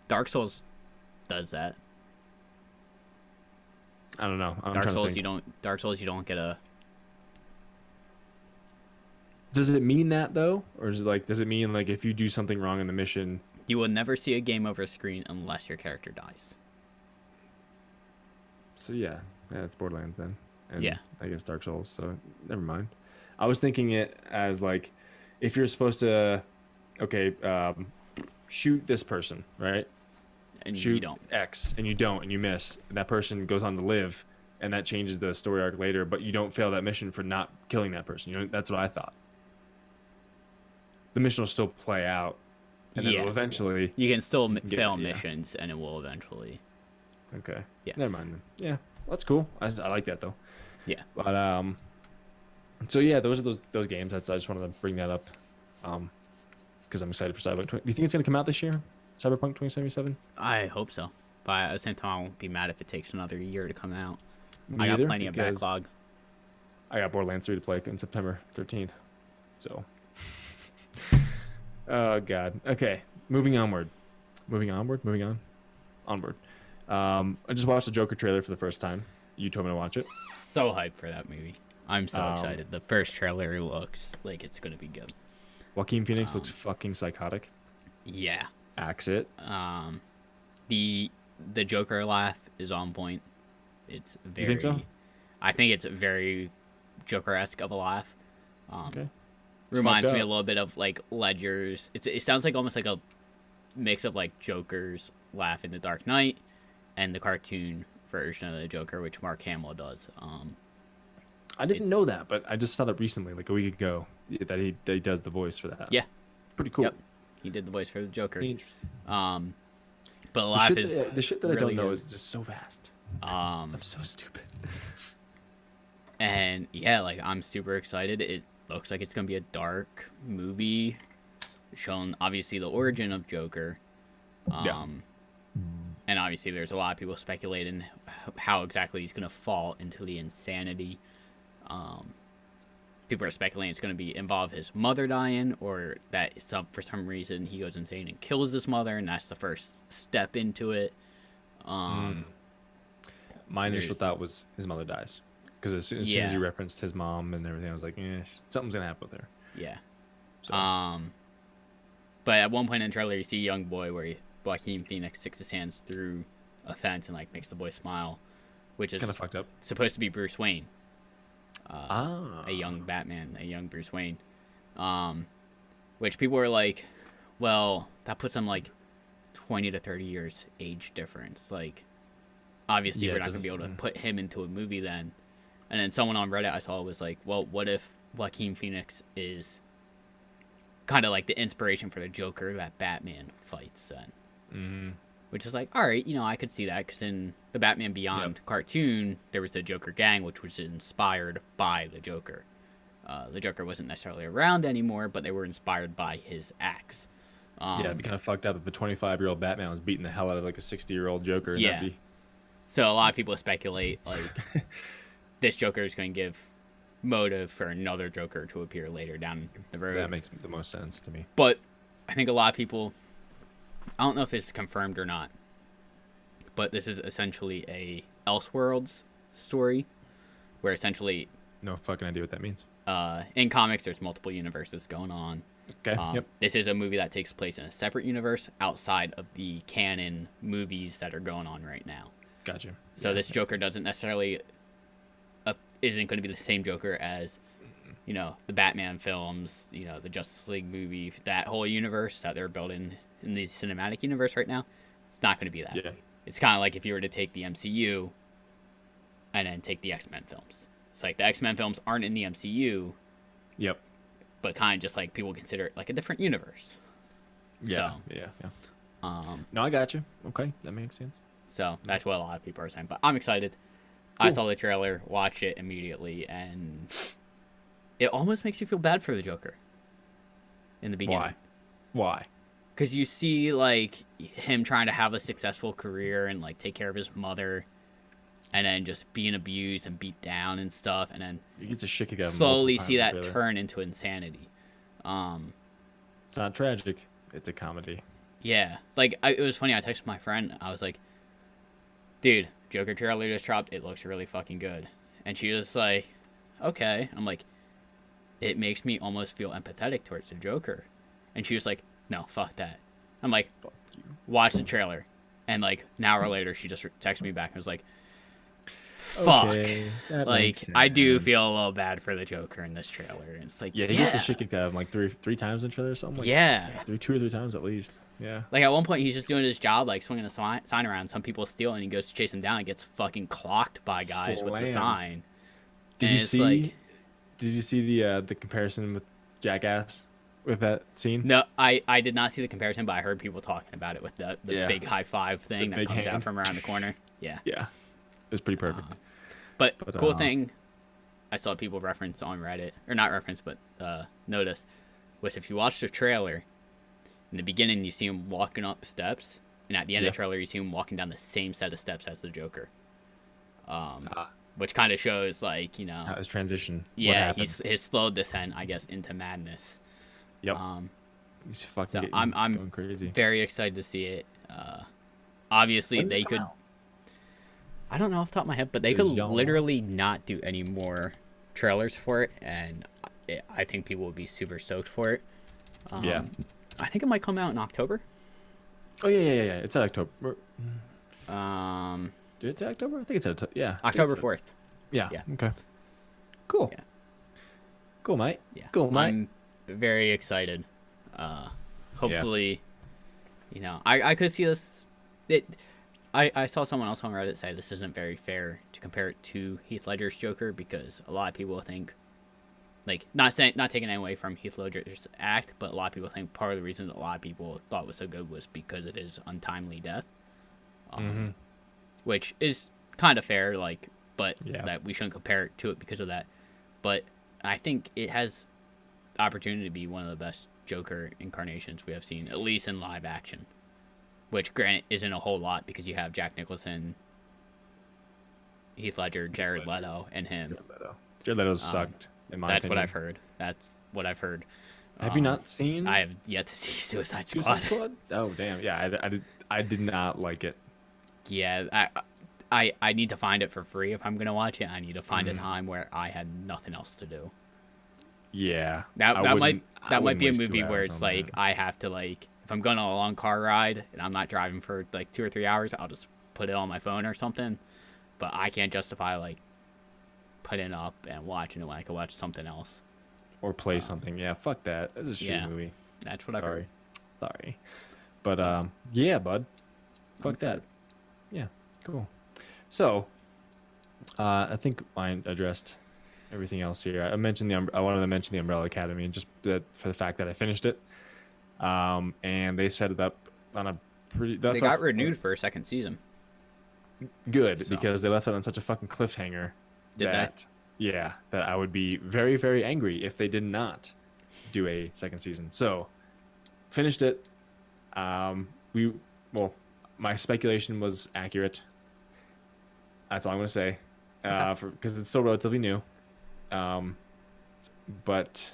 Dark Souls does that. I don't know. I'm Dark trying to Souls, think. you don't. Dark Souls, you don't get a. Does it mean that though, or is it like? Does it mean like if you do something wrong in the mission? You will never see a game over screen unless your character dies. So yeah, it's Borderlands then. And Yeah. I guess Dark Souls. So never mind. I was thinking it as like, if you're supposed to, okay, shoot this person, right? And Shoot you don't. X, and you don't, and you miss. That person goes on to live, and that changes the story arc later. But you don't fail that mission for not killing that person. You know, that's what I thought. The mission will still play out, and then Yeah. it'll eventually. You can still get- fail yeah. missions, and it will eventually. Okay. Yeah. Never mind then. Yeah, well, that's cool. I like that though. Yeah. But so yeah, those are those games. I just wanted to bring that up, because I'm excited for Cyberpunk. Do you think it's gonna come out this year? Cyberpunk 2077. I hope so. But at the same time, I won't be mad if it takes another year to come out. Me I got either, plenty of because backlog. I got Borderlands 3 to play on September 13th. So. Oh God. Okay. Moving onward. Moving onward. Moving on. Onward. I just watched the Joker trailer for the first time. You told me to watch it. So hyped for that movie. I'm so excited. The first trailer looks like it's gonna be good. Joaquin Phoenix looks fucking psychotic. Yeah. Acts it. The Joker laugh is on point. It's very. You think so? I think it's very Joker-esque of a laugh. Okay. It's Reminds fucked me a up. little bit of like Ledger's. It sounds like almost like a mix of like Joker's laugh in The Dark Knight and the cartoon version of the Joker, which Mark Hamill does. I didn't it's- know that, but I just saw that recently, like a week ago, that he does the voice for that. Yeah. Pretty cool. Yep. He did the voice for the Joker. Interesting. But the laugh is The shit that I really don't know good. is just so vast. Um, I'm so stupid. and yeah, like I'm super excited. It looks like it's gonna be a dark movie, showing obviously the origin of Joker. Yeah. And obviously there's a lot of people speculating how exactly he's gonna fall into the insanity. People are speculating it's gonna be involve his mother dying, or that for some reason he goes insane and kills his mother, and that's the first step into it. My initial There's- thought was his mother dies, because as soon as Yeah. he referenced his mom and everything, I was like, something's gonna happen with her. Yeah. So, But at one point in the trailer, you see a young boy where Joaquin Phoenix sticks his hands through a fence and like makes the boy smile, which is kind of fucked up. supposed to be Bruce Wayne, Ah. a young Batman, a young Bruce Wayne. Which people were like, well, that puts him like 20 to 30 years age difference. Like, obviously, Yeah, we're it not gonna be able to doesn't- put him into a movie then. And then someone on Reddit I saw was like, well, what if Joaquin Phoenix is kind of like the inspiration for the Joker that Batman fights then? Mm-hmm. Which is like, all right, I could see that, because in the Batman Beyond cartoon, there was the Joker gang, which was inspired by the Joker. The Joker wasn't necessarily around anymore, but they were inspired by his axe. Yeah, it'd be kind of fucked up if a 25-year-old Batman was beating the hell out of like a 60-year-old Joker. And Yeah. That'd be... So a lot of people speculate like this Joker is going to give motive for another Joker to appear later down the road. That makes the most sense to me. But I think a lot of people, I don't know if this is confirmed or not, but this is essentially a Elseworlds story, where essentially No fucking idea what that means. in comics there's multiple universes going on. Okay. Yep. This is a movie that takes place in a separate universe outside of the canon movies that are going on right now. Gotcha. So Yeah, this makes Joker doesn't necessarily isn't going to be the same Joker as you know, the Batman films, you know, the Justice League movie, that whole universe that they're building in the cinematic universe right now. It's not going to be that. Yeah. It's kind of like if you were to take the MCU and then take the X-Men films. It's like the X-Men films aren't in the MCU, Yep. but kind of just like people consider it like a different universe. Yeah. So, Yeah. Yeah. um, No, I got you. Okay, that makes sense. so that's what a lot of people are saying. But I'm excited. I Cool. saw the trailer, watched it immediately, and it almost makes you feel bad for the Joker in the beginning. Why? Because you see like him trying to have a successful career and like take care of his mother, and then just being abused and beat down and stuff, and then He gets a shit kick out of him slowly multiple see times in that the trailer. turn into insanity. It's not tragic. It's a comedy. Yeah, like it was funny. I texted my friend. I was like, "Dude, Joker trailer just dropped. It looks really fucking good." And she was like, "Okay." I'm like, "It makes me almost feel empathetic towards the Joker." And she was like, "No, fuck that." I'm like, Fuck you. "Watch the trailer." And like an hour later, she just texted me back and was like, "Fuck." Okay, that Like makes I do sense. feel a little bad for the Joker in this trailer. And it's like, Yeah, he gets a shit kicked out of him like three times in the trailer or something. Like, Yeah. two or three times at least. Yeah. Like at one point, he's just doing his job, like swinging a sign around. Some people steal, and he goes to chase him down and gets fucking clocked by guys with the Slam. sign. Did And you it's see? like- Did you see the comparison with Jackass with that scene? No, I did not see the comparison, but I heard people talking about it with the Yeah. big high five thing The that big comes out hand. from around the corner. Yeah. Yeah, it was pretty perfect. But cool But, thing I saw people reference on Reddit, or not reference, but notice, was if you watch the trailer, in the beginning you see him walking up steps, and at the end of Yeah. the trailer you see him walking down the same set of steps as the Joker. Ah. Which kind of shows, like, you know, How his transition? What yeah, happened? his slow descent, I guess, into madness. Yep. Um, He's fucking so getting, I'm going crazy. very excited to see it. Obviously, When's they it come could. out? I don't know off the top of my head, but they It could was young. literally not do any more trailers for it, and I think people would be super stoked for it. Yeah. I think it might come out in October. Oh yeah. It's at October. Um, Did it say October? I think it's at yeah. I think October it's 4th. Yeah. Yeah. Okay. Cool. Yeah. Cool, mate. Yeah. Cool, mate. I'm very excited. Hopefully, you know, I could see this. I saw someone else on Reddit say this isn't very fair to compare it to Heath Ledger's Joker, because a lot of people think, like, not taking away from Heath Ledger's act, but a lot of people think part of the reason a lot of people thought it was so good was because of his untimely death, Mhm. which is kind of fair, like, but Yeah. that we shouldn't compare it to it because of that. But I think it has opportunity to be one of the best Joker incarnations we have seen, at least in live action. Which, granted, isn't a whole lot because you have Jack Nicholson, Heath Ledger, Jared Leto, and him. Jared Leto sucked. In my That's what opinion. I've heard. That's what I've heard. Have you not seen I have yet to see Suicide Squad. Suicide Squad? Oh damn! Yeah, I did not like it. Yeah, I need to find it for free if I'm gonna watch it. I need to find a Mm-hmm. time where I had nothing else to do. Yeah. That I might wouldn't- I that might wouldn't be a waste 2 movie where hours it's on like that. I have to, like, if I'm going on a long car ride and I'm not driving for like 2 or 3 hours, I'll just put it on my phone or something. But I can't justify like putting it up and watching it when I could watch something else. Or play something. Yeah, fuck that. That's a shit Yeah. movie. That's what I've Sorry. heard. Sorry. But yeah, bud. Fuck excited. that. Yeah, cool. So, I think I addressed everything else here. I mentioned I wanted to mention the Umbrella Academy, and just for the fact that I finished it. And they set it up on a pretty. They got renewed for a second season. Good So. because they left it on such a fucking cliffhanger. Did they? that yeah, that I would be very very angry if they did not do a second season. So, finished it. My speculation was accurate. That's all I'm gonna say, because it's still relatively new. But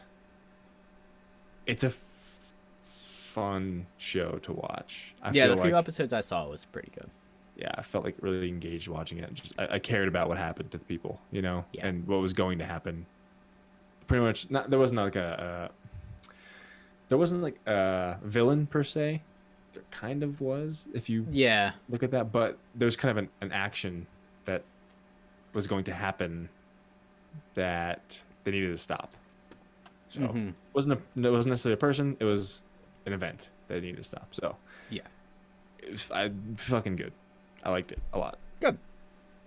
it's a fun show to watch. I Yeah, feel the few like- episodes I saw was pretty good. yeah, I felt like really engaged watching it. I cared about what happened to the people, Yeah. and what was going to happen. Pretty much, there wasn't like a villain per se. There kind of was, if you Yeah, look at that, but there's kind of an action that was going to happen that they needed to stop. So Mhm. it wasn't necessarily a person. It was an event that needed to stop. So Yeah. fucking good. I liked it a lot. Good.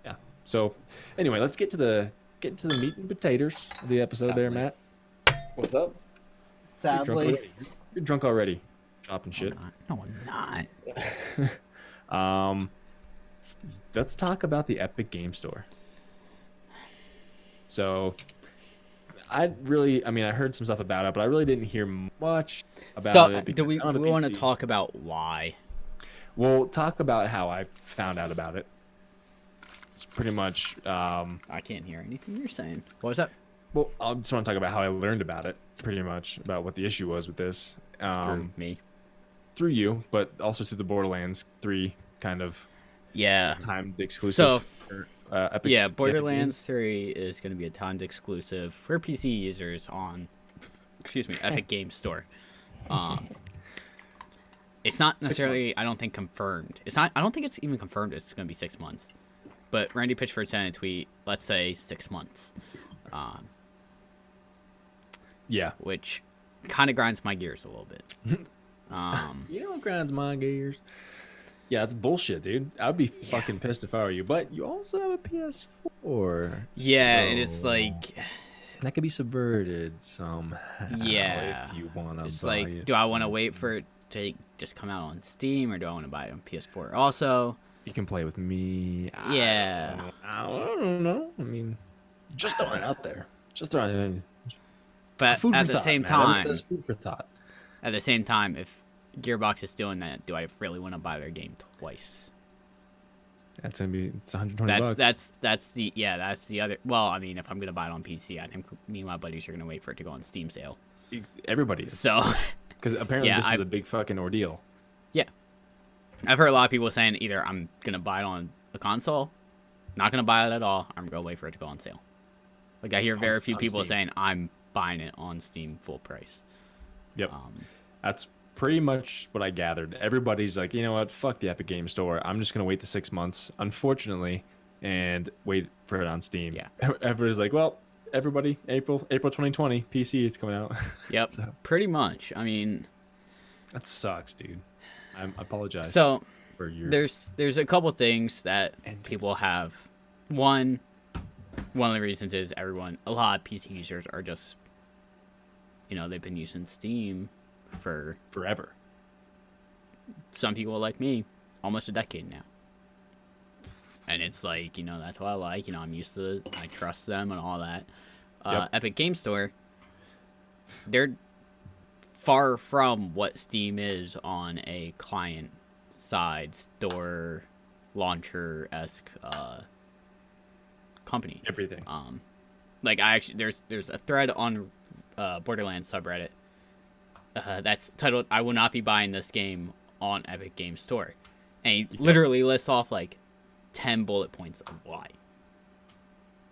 Yeah. So anyway, let's get to the meat and potatoes of the episode. There, Sadly. Matt. What's up? You're drunk Sadly. already. You're drunk already. Chopping shit. No, I'm not. Let's talk about the Epic Game Store. So, I heard some stuff about it, but I really didn't hear much about it. Do we because I don't have a want to PC. talk about why? We'll talk about how I found out about it. It's pretty much. I can't hear anything you're saying. What was that? Well, I just want to talk about how I learned about it. Pretty much about what the issue was with this. Through me. Through you, but also through the Borderlands 3 kind of Yeah. timed exclusive. So, Epic, yeah, Epic Borderlands 3 is going to be a timed exclusive for PC users on, Epic Game Store. It's not 6 necessarily, I don't think, confirmed. I don't think it's even confirmed it's going to be 6 months. But Randy Pitchford sent a tweet, let's say 6 months. Yeah. Which kind of grinds my gears a little bit. You know what grinds my gears? Yeah, it's bullshit, dude. I'd be fucking pissed if I were you. But you also have a PS4. Yeah, and it's so like, that could be subverted somehow. Yeah. If you want to it's buy like, it. do I want to wait for it to just come out on Steam, or do I want to buy it on PS4 also? You can play with me. Yeah. I don't know. I mean, just throwing it out there. Just throwing it in. But Food at for the thought, same man. time, That's food for thought. at the same time, if Gearbox is doing that, do I really want to buy their game twice? It's $120 bucks. That's the other. Well, I mean, if I'm gonna buy it on PC, I think me and my buddies are gonna wait for it to go on Steam sale. Everybody is. So, Because apparently Yeah, this is a big fucking ordeal. yeah, I've heard a lot of people saying either I'm gonna buy it on a console, not gonna buy it at all, I'm gonna wait for it to go on sale. Like I hear very few on people Steam. saying I'm buying it on Steam full price. Yep. That's pretty much what I gathered. Everybody's like, you know what? Fuck the Epic Game Store. I'm just going to wait the 6 months, unfortunately, and wait for it on Steam. Yeah. Everybody's like, well, everybody, April 2020, PC, it's coming out. Yep, So- pretty much. I mean, That sucks, dude. I apologize so for your... there's a couple things that Antics. people have. One of the reasons is a lot of PC users are just, they've been using Steam for Forever. some people like me almost a decade now. And it's like, that's what I like. I'm used to it. I trust them and all that. Yep. Epic Game Store, they're far from what Steam is on a client side store launcher-esque company. Everything. Like there's a thread on Borderlands subreddit that's titled "I will not be buying this game on Epic Game Store," and he literally lists off like 10 bullet points of why.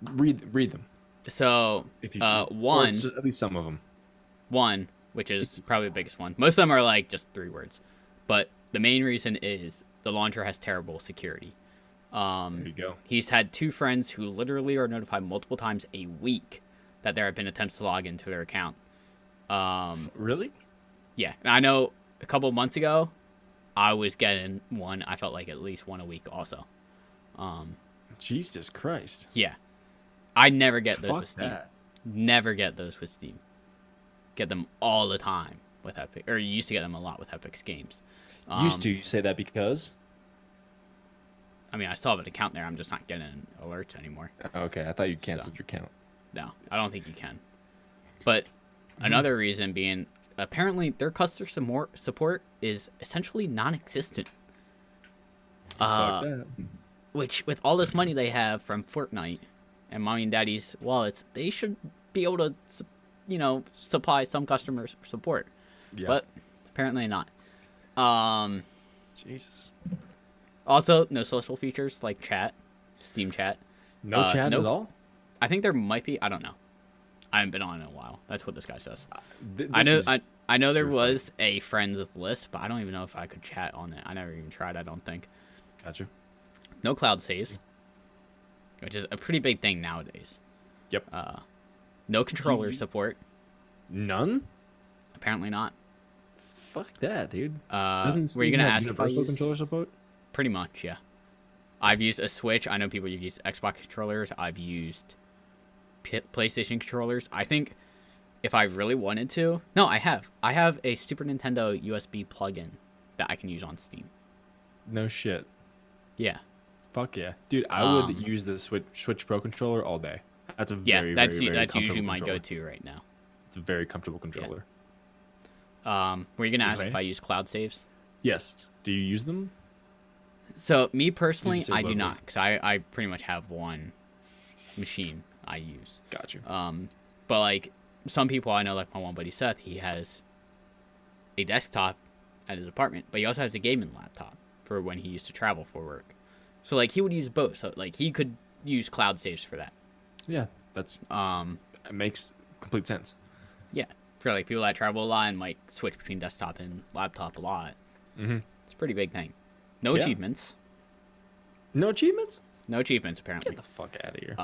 Read them. So If you one, at least some of them. one, which is probably the biggest one. Most of them are like just 3 words, but the main reason is the launcher has terrible security. There you go. He's had 2 friends who literally are notified multiple times a week that there have been attempts to log into their account. Really? Yeah, and I know a couple months ago, I was getting one. I felt like at least one a week also. Jesus Christ. Yeah, I never get those Fuck with Steam. that. Never get those with Steam. Get them all the time with Epic, or you used to get them a lot with Epic's games. Used to. You say that because? I mean, I still have an account there. I'm just not getting alerts anymore. Okay, I thought you canceled your account. No, I don't think you can. But another reason being, apparently their customer support is essentially non-existent. Fuck that. Which, with all this money they have from Fortnite and mommy and daddy's wallets, they should be able to, supply some customer support. Yeah. But apparently not. Jesus. Also, no social features like chat, Steam chat. No chat nope. at all? I think there might be. I don't know. I haven't been on in a while. That's what this guy says. This I know. is- I know there true. was a friends list, but I don't even know if I could chat on it. I never even tried. I don't think. Gotcha. No cloud saves, which is a pretty big thing nowadays. Yep. No controller support. None? Apparently not. Fuck that, dude. Were Doesn't you Steam gonna have ask if I universal used? controller support? Pretty much, yeah. I've used a Switch. I know people have used Xbox controllers. I've used PlayStation controllers. I think if I really wanted to, no, I have. I have a Super Nintendo USB plug-in that I can use on Steam. No shit. Yeah, Fuck yeah, dude. I would use the Switch Pro controller all day. That's a yeah. very, That's very, very that's usually comfortable my controller. go-to right now. It's a very comfortable controller. Were you gonna ask Okay. if I use cloud saves? Yes. Do you use them? So me personally, say I do locally? not, because I pretty much have one machine I use. Got you. But like some people I know, like my one buddy Seth, he has a desktop at his apartment, but he also has a gaming laptop for when he used to travel for work. So like he would use both. So like he could use cloud saves for that. Yeah, that's it makes complete sense. Yeah, for like people that travel a lot and like switch between desktop and laptop a lot. Mm-hmm. It's a pretty big thing. No Yeah. achievements. No achievements? No achievements apparently. Get the fuck out of here.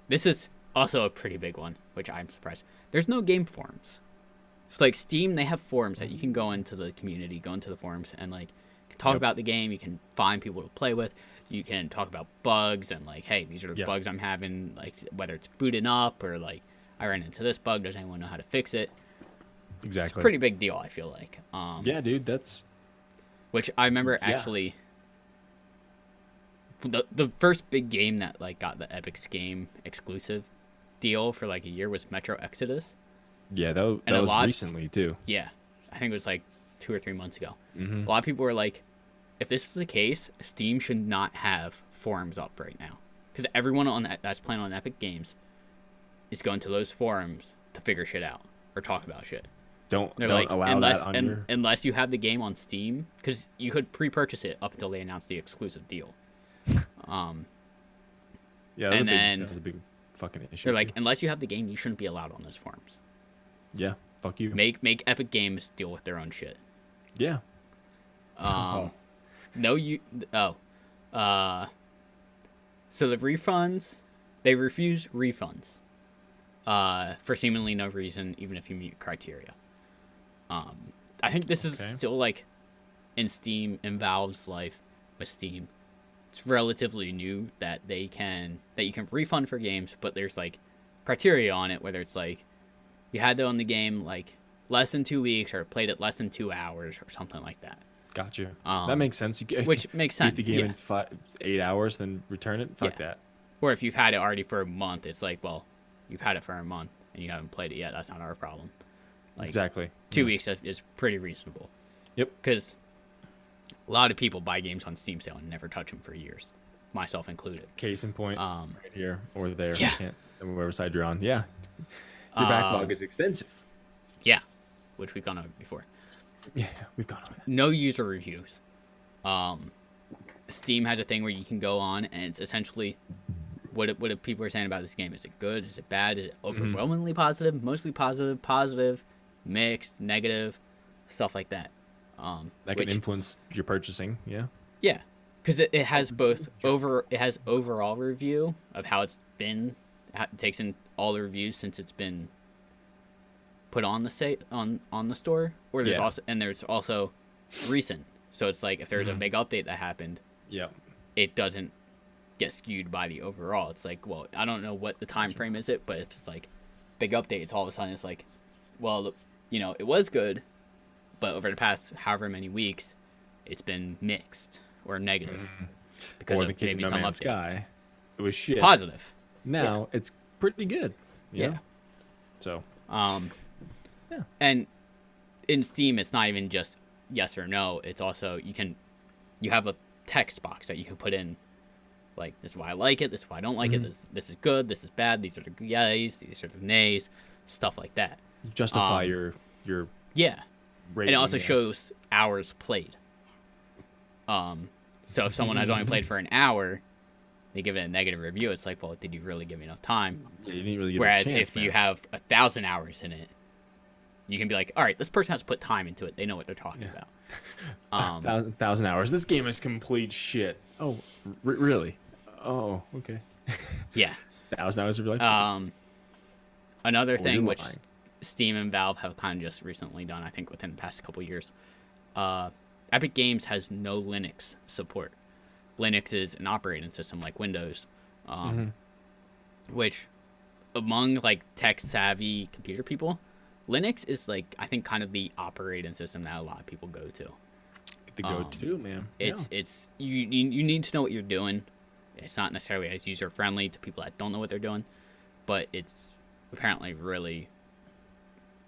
This is also a pretty big one, which I'm surprised. There's no game forums. So like Steam, they have forums that you can go into the community, go into the forums, and like talk Yep. about the game. You can find people to play with. You can talk about bugs and like, hey, these are the Yeah. bugs I'm having. Like whether it's booting up or like I ran into this bug. Does anyone know how to fix it? Exactly. It's a pretty big deal. I feel like. Yeah, dude. That's Which I remember Yeah. actually. The first big game that like got the Epic's game exclusive deal for like a year was Metro Exodus. yeah. That And a was lot- recently too. Yeah, I think it was like 2 or 3 months ago. Mm-hmm. A lot of people were like, if this is the case, Steam should not have forums up right now. Because everyone that's playing on Epic Games is going to those forums to figure shit out or talk about shit. Don't They're don't like, allow unless, that on your. unless you have the game on Steam, because you could pre-purchase it up until they announced the exclusive deal. Yeah, that was, and a big, then that was a big fucking issue. They're like, too. unless you have the game, you shouldn't be allowed on those forums. yeah, fuck you. Make Epic Games deal with their own shit. Yeah. No, you. Oh. So the refunds, they refuse refunds. For seemingly no reason, even if you meet criteria. I think this is Okay. still like in Steam, in Valve's life with Steam. It's relatively new that you can refund for games, but there's like criteria on it, whether it's like you had to own the game like less than 2 weeks or played it less than 2 hours or something like that. Got you. Um, That makes sense. You Which makes sense. beat the game Yeah. in 8 hours, then return it. Fuck Yeah. that. Or if you've had it already for a month, it's like, well, you've had it for a month and you haven't played it yet. That's not our problem. Like Exactly. 2 Yeah. weeks is pretty reasonable. Yep. Because a lot of people buy games on Steam sale and never touch them for years, myself included. Case in point, right here or there. Yeah. You can't, whatever side you're on. Yeah. Your backlog is extensive. Yeah, which we've gone over before. Yeah, we've gone over that. No user reviews. Steam has a thing where you can go on and it's essentially what people are saying about this game. Is it good? Is it bad? Is it overwhelmingly positive? Mostly positive? Positive? Mixed? Negative? Stuff like that. That can influence your purchasing. Yeah. Yeah, because it has both it has overall review of how it's been. It takes in all the reviews since it's been put on the on the store. Or there's Yeah. there's also recent. So it's like if there's a big update that happened, Yep. it doesn't get skewed by the overall. It's like, well, I don't know what the time frame is but if it's like big update, it's all of a sudden it's like, well, it was good, but over the past however many weeks, it's been mixed or negative because Or of in the case of maybe No some Man's update. Sky, it was shit. Positive. Now it's pretty good. Yeah. Yeah. So. Yeah. And in Steam, it's not even just yes or no. It's also you have a text box that you can put in, like, this is why I like it, this is why I don't like it, this is good, this is bad, these are the yays, these are the nays, stuff like that. Justify your Yeah. rating. And it also yes. shows hours played. So if someone has only played for an hour, they give it a negative review. It's like, well, did you really give me enough time? Yeah, you didn't really give Whereas it a chance, if you man. have 1,000 hours in it, you can be like, all right, this person has put time into it. They know what they're talking about. 1,000 hours. This game is complete shit. Oh, really? Oh, okay. Yeah. 1,000 hours of your life. Another Or thing you're which lying. Steam and Valve have kind of just recently done, I think within the past couple years. Epic Games has no Linux support. Linux is an operating system like Windows, which among like tech savvy computer people, Linux is like I think kind of the operating system that a lot of people go to. The go-to, man. It's you need to know what you're doing. It's not necessarily as user friendly to people that don't know what they're doing, but it's apparently really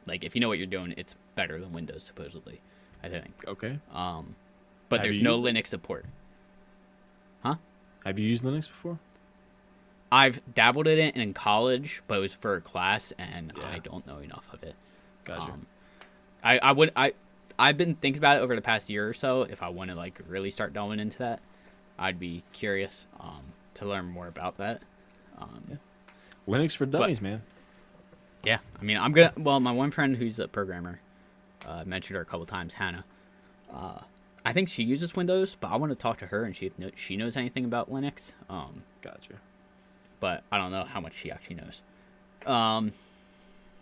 like if you know what you're doing, it's better than Windows supposedly. I think. Okay. But there's no Linux support. Huh? Have you used Linux before? I've dabbled in it in college, but it was for a class, and I don't know enough of it. Gotcha. I've been thinking about it over the past year or so. If I want to like really start delving into that, I'd be curious to learn more about that. Linux for dummies, man. Yeah, I mean, I'm gonna. Well, my one friend who's a programmer mentioned her a couple times, Hannah. I think she uses Windows, but I want to talk to her and see if she knows anything about Linux. Gotcha. But I don't know how much she actually knows.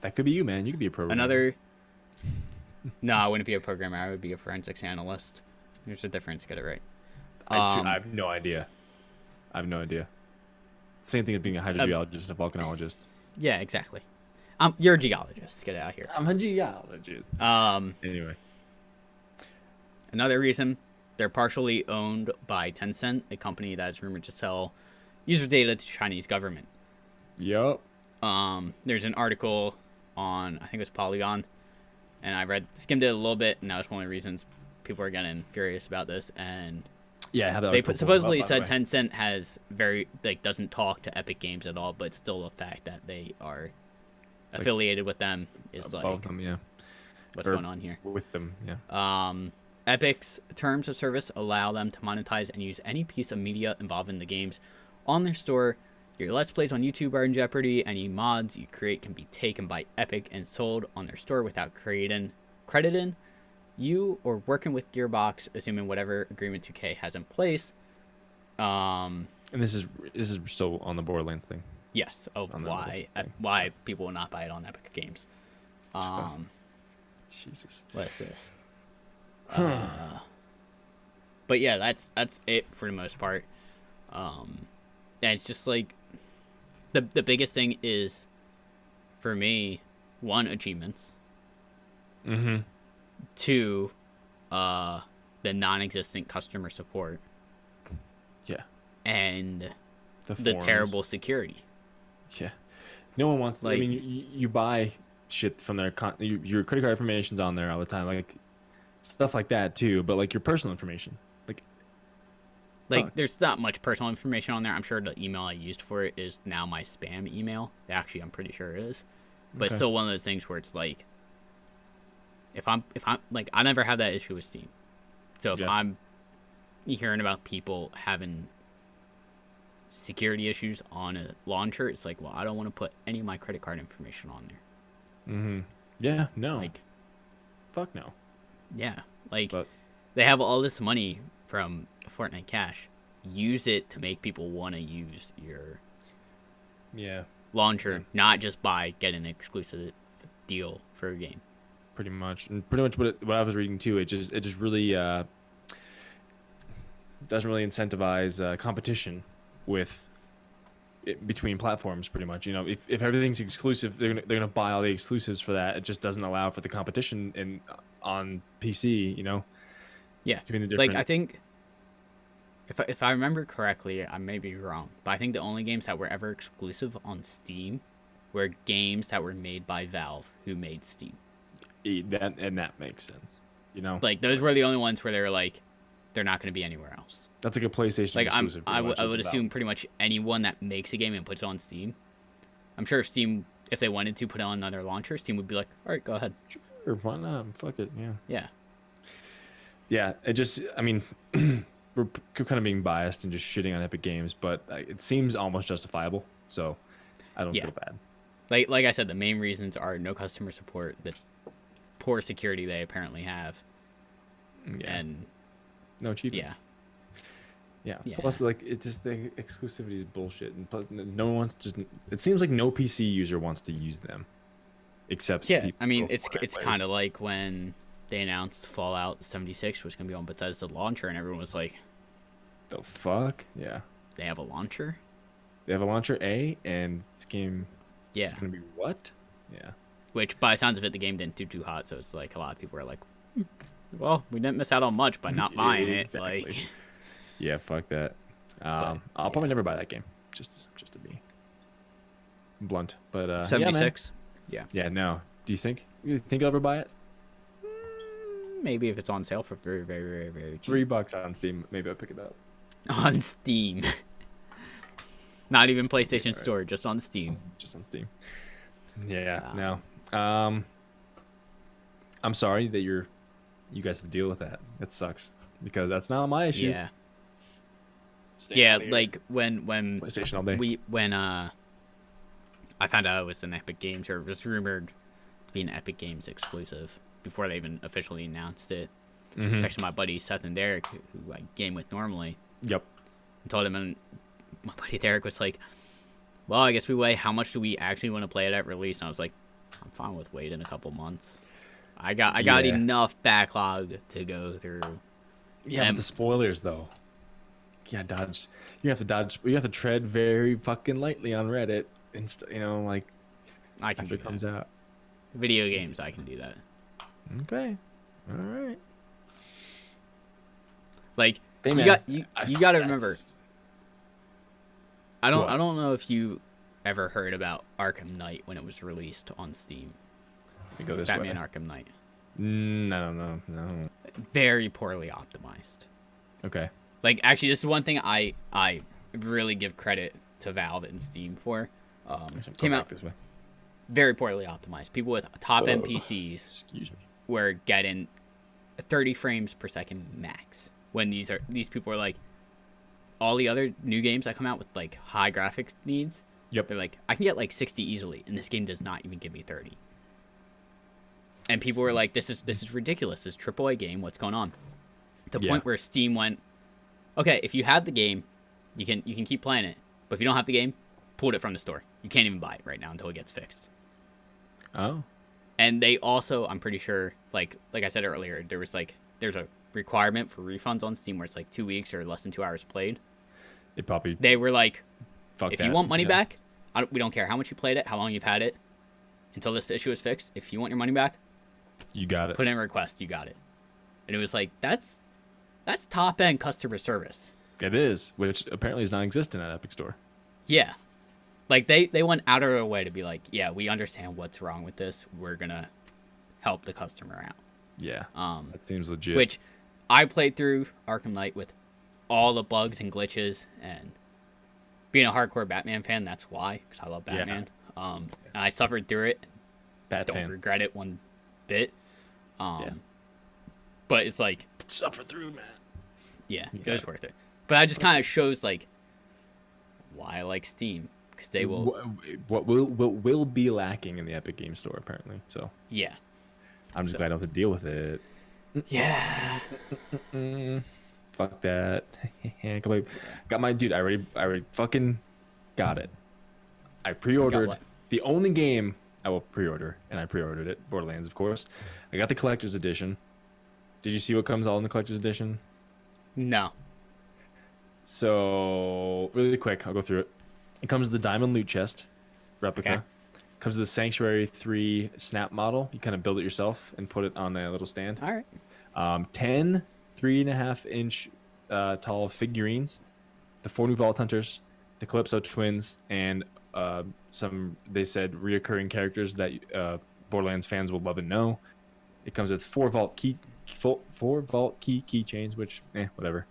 That could be you, man. You could be a programmer. No, I wouldn't be a programmer. I would be a forensics analyst. There's a difference. Get it right. I have no idea. Same thing as being a hydrogeologist, a volcanologist. Yeah, exactly. You're a geologist. Get out of here. I'm a geologist. Anyway. Another reason, they're partially owned by Tencent, a company that is rumored to sell user data to Chinese government. Yup. There's an article on, I think it was Polygon, and I skimmed it a little bit, and that was one of the reasons people are getting furious about this. And yeah, they supposedly said Tencent has doesn't talk to Epic Games at all, but still the fact that they are affiliated with them is above them, yeah. What's going on here? With them, yeah. Epic's terms of service allow them to monetize and use any piece of media involving the games on their store. Your Let's Plays on YouTube are in jeopardy. Any mods you create can be taken by Epic and sold on their store without crediting you or working with Gearbox, assuming whatever agreement 2K has in place. And this is still on the Borderlands thing. Yes. Oh, why people will not buy it on Epic Games. Jesus. What is this? But yeah, that's it for the most part. And it's just like the biggest thing is for me, one, achievements. Mm-hmm. Two, the non-existent customer support. Yeah. And the terrible security. Yeah. No one wants. I mean, you buy shit from their your credit card information's on there all the time, like stuff like that too. But like your personal information, there's not much personal information on there. I'm sure the email I used for it is now my spam email. Actually, I'm pretty sure it is. But it's still one of those things where it's like, if I'm like, I never have that issue with Steam. So if I'm hearing about people having security issues on a launcher, it's like, well, I don't want to put any of my credit card information on there. Mm-hmm. Yeah. No. Fuck no. Yeah. They have all this money from Fortnite Cash. Use it to make people want to use your launcher, not just by getting an exclusive deal for a game. Pretty much what I was reading too. It just really doesn't really incentivize competition between platforms. Pretty much, if everything's exclusive, they're gonna buy all the exclusives for that. It just doesn't allow for the competition on PC. Yeah, between the different... I think if I remember correctly, I may be wrong, but I think the only games that were ever exclusive on Steam were games that were made by Valve, who made Steam. That makes sense. Those were the only ones where they were like, they're not going to be anywhere else. That's like a PlayStation exclusive. I would assume pretty much anyone that makes a game and puts it on Steam. I'm sure Steam, if they wanted to put it on another launcher, Steam would be like, all right, go ahead. Sure, why not? Fuck it, yeah. Yeah. Yeah, we're kind of being biased and just shitting on Epic Games, but it seems almost justifiable, so I don't feel bad. Like I said, the main reasons are no customer support, the poor security they apparently have, and no achievements. Yeah. Plus, it's just the exclusivity is bullshit, and plus, no one wants it seems like no PC user wants to use them. Except Yeah, people I mean, who are it's Fortnite it's players. kind of like when they announced Fallout 76 was gonna be on Bethesda launcher, and everyone was like, The fuck? Yeah. "They have a launcher?" They have a launcher A, and this game Yeah, is gonna be what? Yeah. which by the sounds of it, the game didn't do too hot, so it's like a lot of people are like, "Well, we didn't miss out on much by not buying it." Exactly. Like, Yeah, fuck that. I'll yeah. probably never buy that game. Just to be blunt. But yeah, man. 76. Yeah, no. Do you think you'll ever buy it? Maybe if it's on sale for very, very, very, very cheap. $3 on Steam. Maybe I'll pick it up. On Steam. Not even PlayStation Right. Store, just on Steam. Just on Steam. Yeah, Wow. no. I'm sorry that you guys have to deal with that. It sucks because that's not my issue. Yeah. Stay Yeah, out here. like when PlayStation all day. when I found out it was an Epic Games, or it was rumored to be an Epic Games exclusive before they even officially announced it. Mhm. Texted my buddies Seth and Derek, who I game with normally, Yep. and told them, and my buddy Derek was like, "Well, I guess we weigh how much do we actually want to play it at release?" And I was like, "I'm fine with waiting a couple months. I got Yeah. enough backlog to go through." Yeah, but the spoilers though. Yeah, dodge. You have to dodge. You have to tread very fucking lightly on Reddit, and like I can after do it comes that. out. Video games, I can do that. Okay. All right. Like Hey, you man, got you got to that's- remember. I What? don't know if you ever heard about Arkham Knight when it was released on Steam. Let me go this Batman way. Arkham Knight. No. Very poorly optimized. Okay. Like actually, this is one thing I really give credit to Valve and Steam for. Came out this way. very poorly optimized. People with top end PCs Excuse me. were getting 30 frames per second max. When these people are like, all the other new games that come out with like high graphics needs, Yep. they're like, I can get like 60 easily, and this game does not even give me 30. And people were like, this is ridiculous. This AAA game, what's going on? To the Yeah. point where Steam went, okay, if you have the game, you can keep playing it, but if you don't have the game, pull it from the store. You can't even buy it right now until it gets fixed. Oh. And they also, I'm pretty sure, like I said earlier, there's a requirement for refunds on Steam where it's like 2 weeks or less than 2 hours played. It probably. They were like, Fuck if that. you want money Yeah. back, we don't care how much you played it, how long you've had it, until this issue is fixed. If you want your money back, You got it. put in a request. You got it. And it was like, that's top end customer service. It is, which apparently is non-existent at Epic Store. Yeah. Like they went out of their way to be like, yeah, we understand what's wrong with this. We're gonna help the customer out. Yeah. Um, That seems legit. which I played through Arkham Knight with all the bugs and glitches, and being a hardcore Batman fan, that's why, because I love Yeah. Batman. And I suffered through it. Bat Don't fan. regret it one bit. Yeah. But it's like, Suffer through, man. yeah, You it was got it. worth it. But that just kind of shows like why I like Steam, because they will, What will be lacking in the Epic Game Store apparently. So yeah, I'm just So- glad I don't have to deal with it. yeah. Fuck that. Got my dude. I already fucking got it. I pre-ordered what? the only game I will pre-order, and I pre-ordered it. Borderlands, of course. I got the collector's edition. Did you see what comes all in the collector's edition? No. So really quick, I'll go through it. It comes with the diamond loot chest replica. Okay. Comes with the Sanctuary 3 snap model. You kind of build it yourself and put it on a little stand. All right. 10 3.5-inch tall figurines, the 4 new Vault Hunters, the Calypso twins, and some, they said, reoccurring characters that Borderlands fans will love and know. It comes with 4 Vault Key keychains, which, whatever.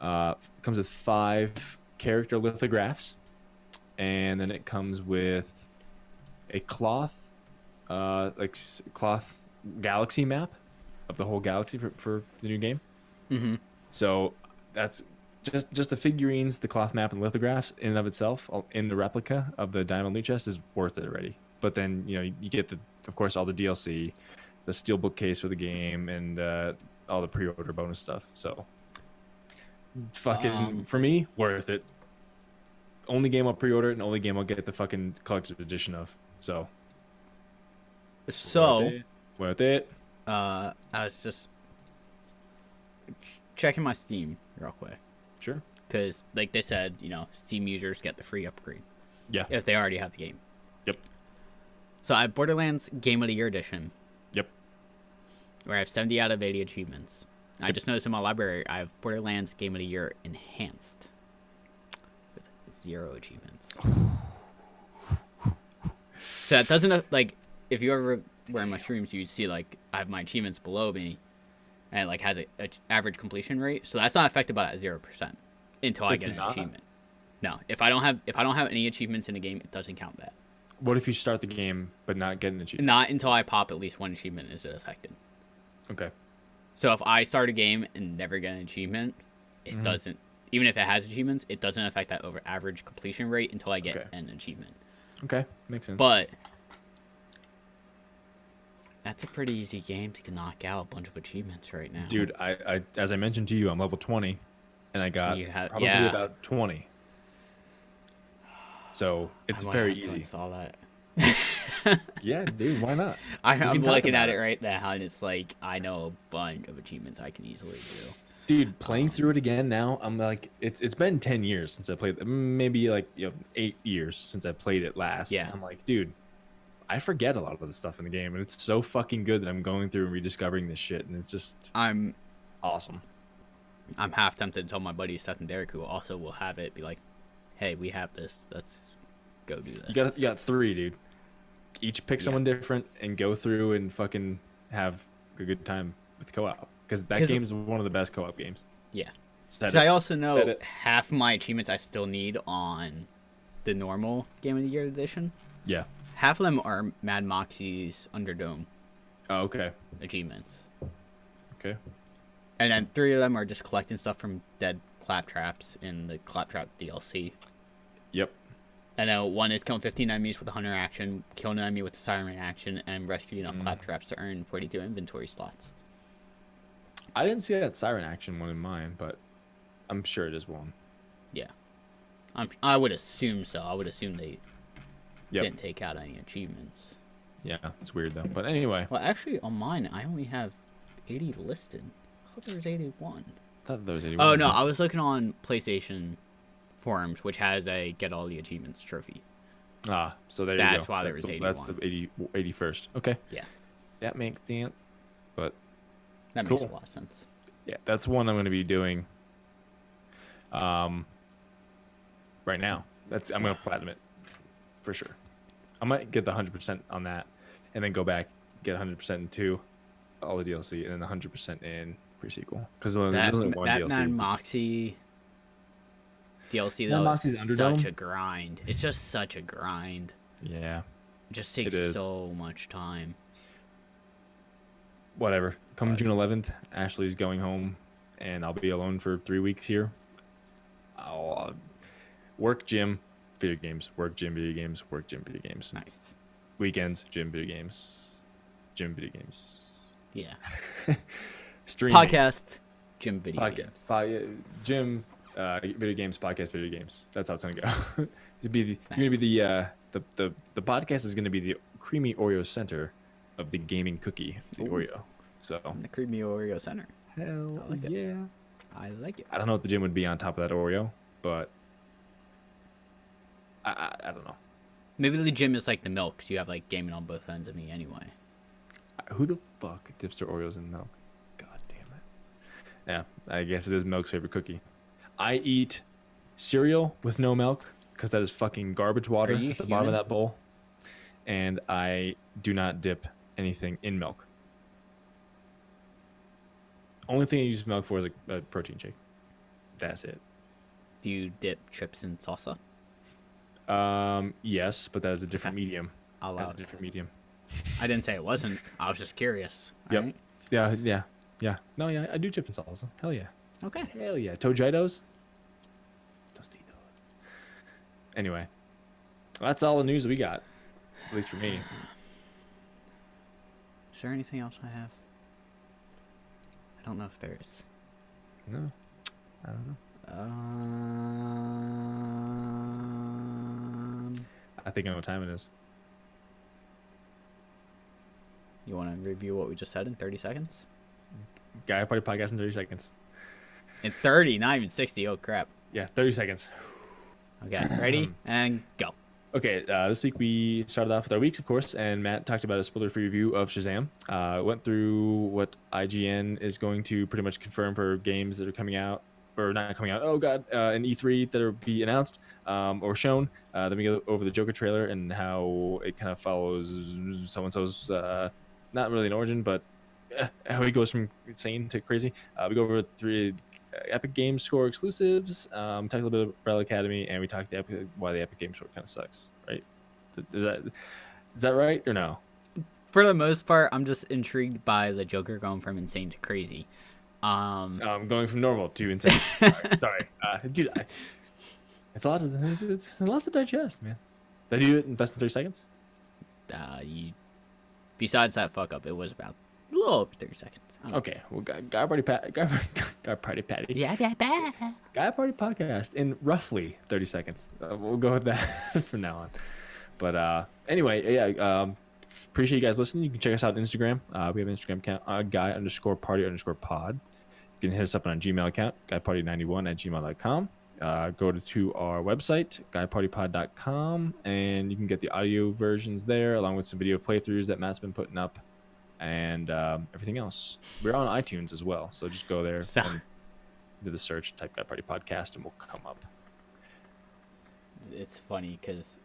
It comes with 5 character lithographs, and then it comes with a cloth galaxy map of the whole galaxy for the new game. Mm-hmm. So that's just the figurines, the cloth map, and lithographs in and of itself in the replica of the diamond loot chest is worth it already. But then you get of course all the DLC, the steelbook case for the game, and all the pre-order bonus stuff. So fucking for me, worth it. Only game I'll pre-order and only game I'll get the fucking collector's edition of. So So, Worth it. I was just checking my Steam real quick. Sure. Because, like they said, Steam users get the free upgrade. Yeah. If they already have the game. Yep. So I have Borderlands Game of the Year Edition. Yep. Where I have 70 out of 80 achievements. I just noticed in my library I have Borderlands Game of the Year Enhanced. With 0 achievements. So that doesn't, like, if you ever were in my streams, you'd see, like, I have my achievements below me. And it, like, has a average completion rate. So that's not affected by that 0% until I get an achievement. No, if I don't have any achievements in the game, it doesn't count that. What if you start the game but not get an achievement? Not until I pop at least one achievement is it affected. Okay. So if I start a game and never get an achievement, it doesn't. Even if it has achievements, it doesn't affect that over average completion rate until I get an achievement. Okay, makes sense. But that's a pretty easy game to knock out a bunch of achievements right now. Dude, I as I mentioned to you, I'm level 20, and I got probably about 20. So it's very easy. Install that. Yeah, dude, why not? I'm looking at it right now, and it's like I know a bunch of achievements I can easily do. Dude, playing through it again now, I'm like, it's been 10 years since I played it. Maybe like 8 years since I played it last. Yeah. I'm like, dude, I forget a lot of the stuff in the game, and it's so fucking good that I'm going through and rediscovering this shit, and it's just awesome. I'm half tempted to tell my buddy Seth and Derek, who also will have it, be like, hey, we have this. Let's go do this. You got 3, dude. Each pick someone different and go through and fucking have a good time with co-op. Because that game is one of the best co-op games. Yeah. Because I also know half my achievements I still need on the normal Game of the Year edition. Yeah. Half of them are Mad Moxie's Underdome. Oh, okay. Achievements. Okay. And then 3 of them are just collecting stuff from dead Claptraps in the Claptrap DLC. Yep. And then 1 is killing 15 enemies with the Hunter action, killing an enemy with the Siren action, and rescuing enough Claptraps to earn 42 inventory slots. I didn't see that Siren action one in mine, but I'm sure it is one. Yeah. I would assume so. I would assume they didn't take out any achievements. Yeah, it's weird though. But anyway. Well, actually, on mine, I only have 80 listed. I thought there was 81. I thought there was 81. Oh, no. I was looking on PlayStation forums, which has a get all the achievements trophy. Ah, so there you go. That's why there was 81. That's the 81st. Okay. Yeah. That makes sense. But that makes a lot of sense. Yeah, that's one I'm going to be doing right now. I'm going to platinum it for sure. I might get the 100% on that and then go back, get 100% in 2, all the DLC, and then 100% in pre-sequel. Because there's only one DLC. Mad Moxie DLC, though, is such a grind. It's just such a grind. Yeah. It just takes so much time. Whatever. Come June 11th, Ashley's going home, and I'll be alone for 3 weeks here. I'll work, gym, video games. Work, gym, video games. Work, gym, video games. Nice. Weekends, gym, video games. Gym, video games. Yeah. Streaming. Podcast, gym, video games. Gym, video games, podcast, video games. That's how it's gonna go. You're gonna be the podcast is gonna be the creamy Oreo center of the gaming cookie, the Oreo. So the creamy Oreo center. Hell I like it. yeah. I like it. I don't know what the gym would be on top of that Oreo, but I don't know. Maybe the gym is like the milk, so you have like gaming on both ends of me anyway. Who the fuck dips their Oreos in milk? God damn it. Yeah, I guess it is milk's favorite cookie. I eat cereal with no milk because that is fucking garbage water at the bottom of that bowl. And I do not dip anything in milk. Only thing I use milk for is a protein shake. That's it. Do you dip chips in salsa? Yes, but that is a different medium. That's a different medium. I didn't say it wasn't. I was just curious. Yep. Right? Yeah. No, yeah, I do chips and salsa. Hell yeah. Okay. Hell yeah. Tojitos. Tostitos. Anyway, that's all the news we got. At least for me. Is there anything else I have? I don't know if there is. No. I don't know. I think I know what time it is. You want to review what we just said in 30 seconds? Guy Party Podcast in 30 seconds. In 30, not even 60. Oh, crap. Yeah, 30 seconds. Okay, ready? And go. Okay, this week we started off with our weeks, of course, and Matt talked about a spoiler-free review of Shazam. Went through what IGN is going to pretty much confirm for games that are coming out, or not coming out, in E3 that will be announced or shown. Then we go over the Joker trailer and how it kind of follows so-and-so's, not really an origin, but how he goes from insane to crazy. We go over 3 Epic Games Store exclusives, talked a little bit about Umbrella Academy, and we talked why the Epic Games Store kind of sucks, right? Is that right or no? For the most part, I'm just intrigued by the Joker going from insane to crazy. Going from normal to insane. Sorry. Dude, it's a lot to digest, man. Did I do it in less than 30 seconds? Besides that fuck up, it was about a little over 30 seconds. Okay, well, Guy Party Patty. Yeah. Guy Party Podcast in roughly 30 seconds. We'll go with that from now on. But anyway, yeah. Appreciate you guys listening. You can check us out on Instagram. We have an Instagram account, guy_party_pod. You can hit us up on our Gmail account, guyparty91@gmail.com. Go to our website, guypartypod.com, and you can get the audio versions there, along with some video playthroughs that Matt's been putting up, and everything else. We're on iTunes as well, so just go there and do the search, type Guy Party Podcast, and we'll come up. It's funny because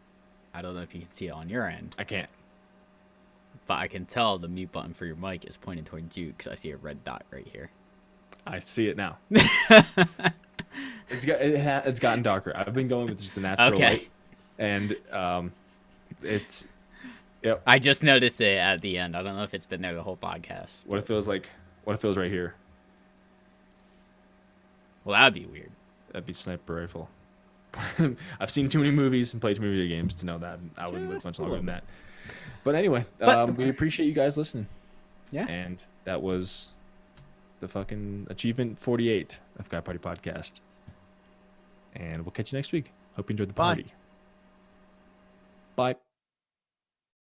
I don't know if you can see it on your end. I can't. But I can tell the mute button for your mic is pointed towards you because I see a red dot right here. I see it now. It's gotten darker. I've been going with just the natural light, and it's. Yep. I just noticed it at the end. I don't know if it's been there the whole podcast. What it feels like? What it feels right here? Well, that'd be weird. That'd be sniper rifle. I've seen too many movies and played too many video games to know that. I wouldn't live much longer than that. But anyway, we appreciate you guys listening. Yeah. And that was the fucking achievement 48 of Guy Party Podcast. And we'll catch you next week. Hope you enjoyed the party. Bye.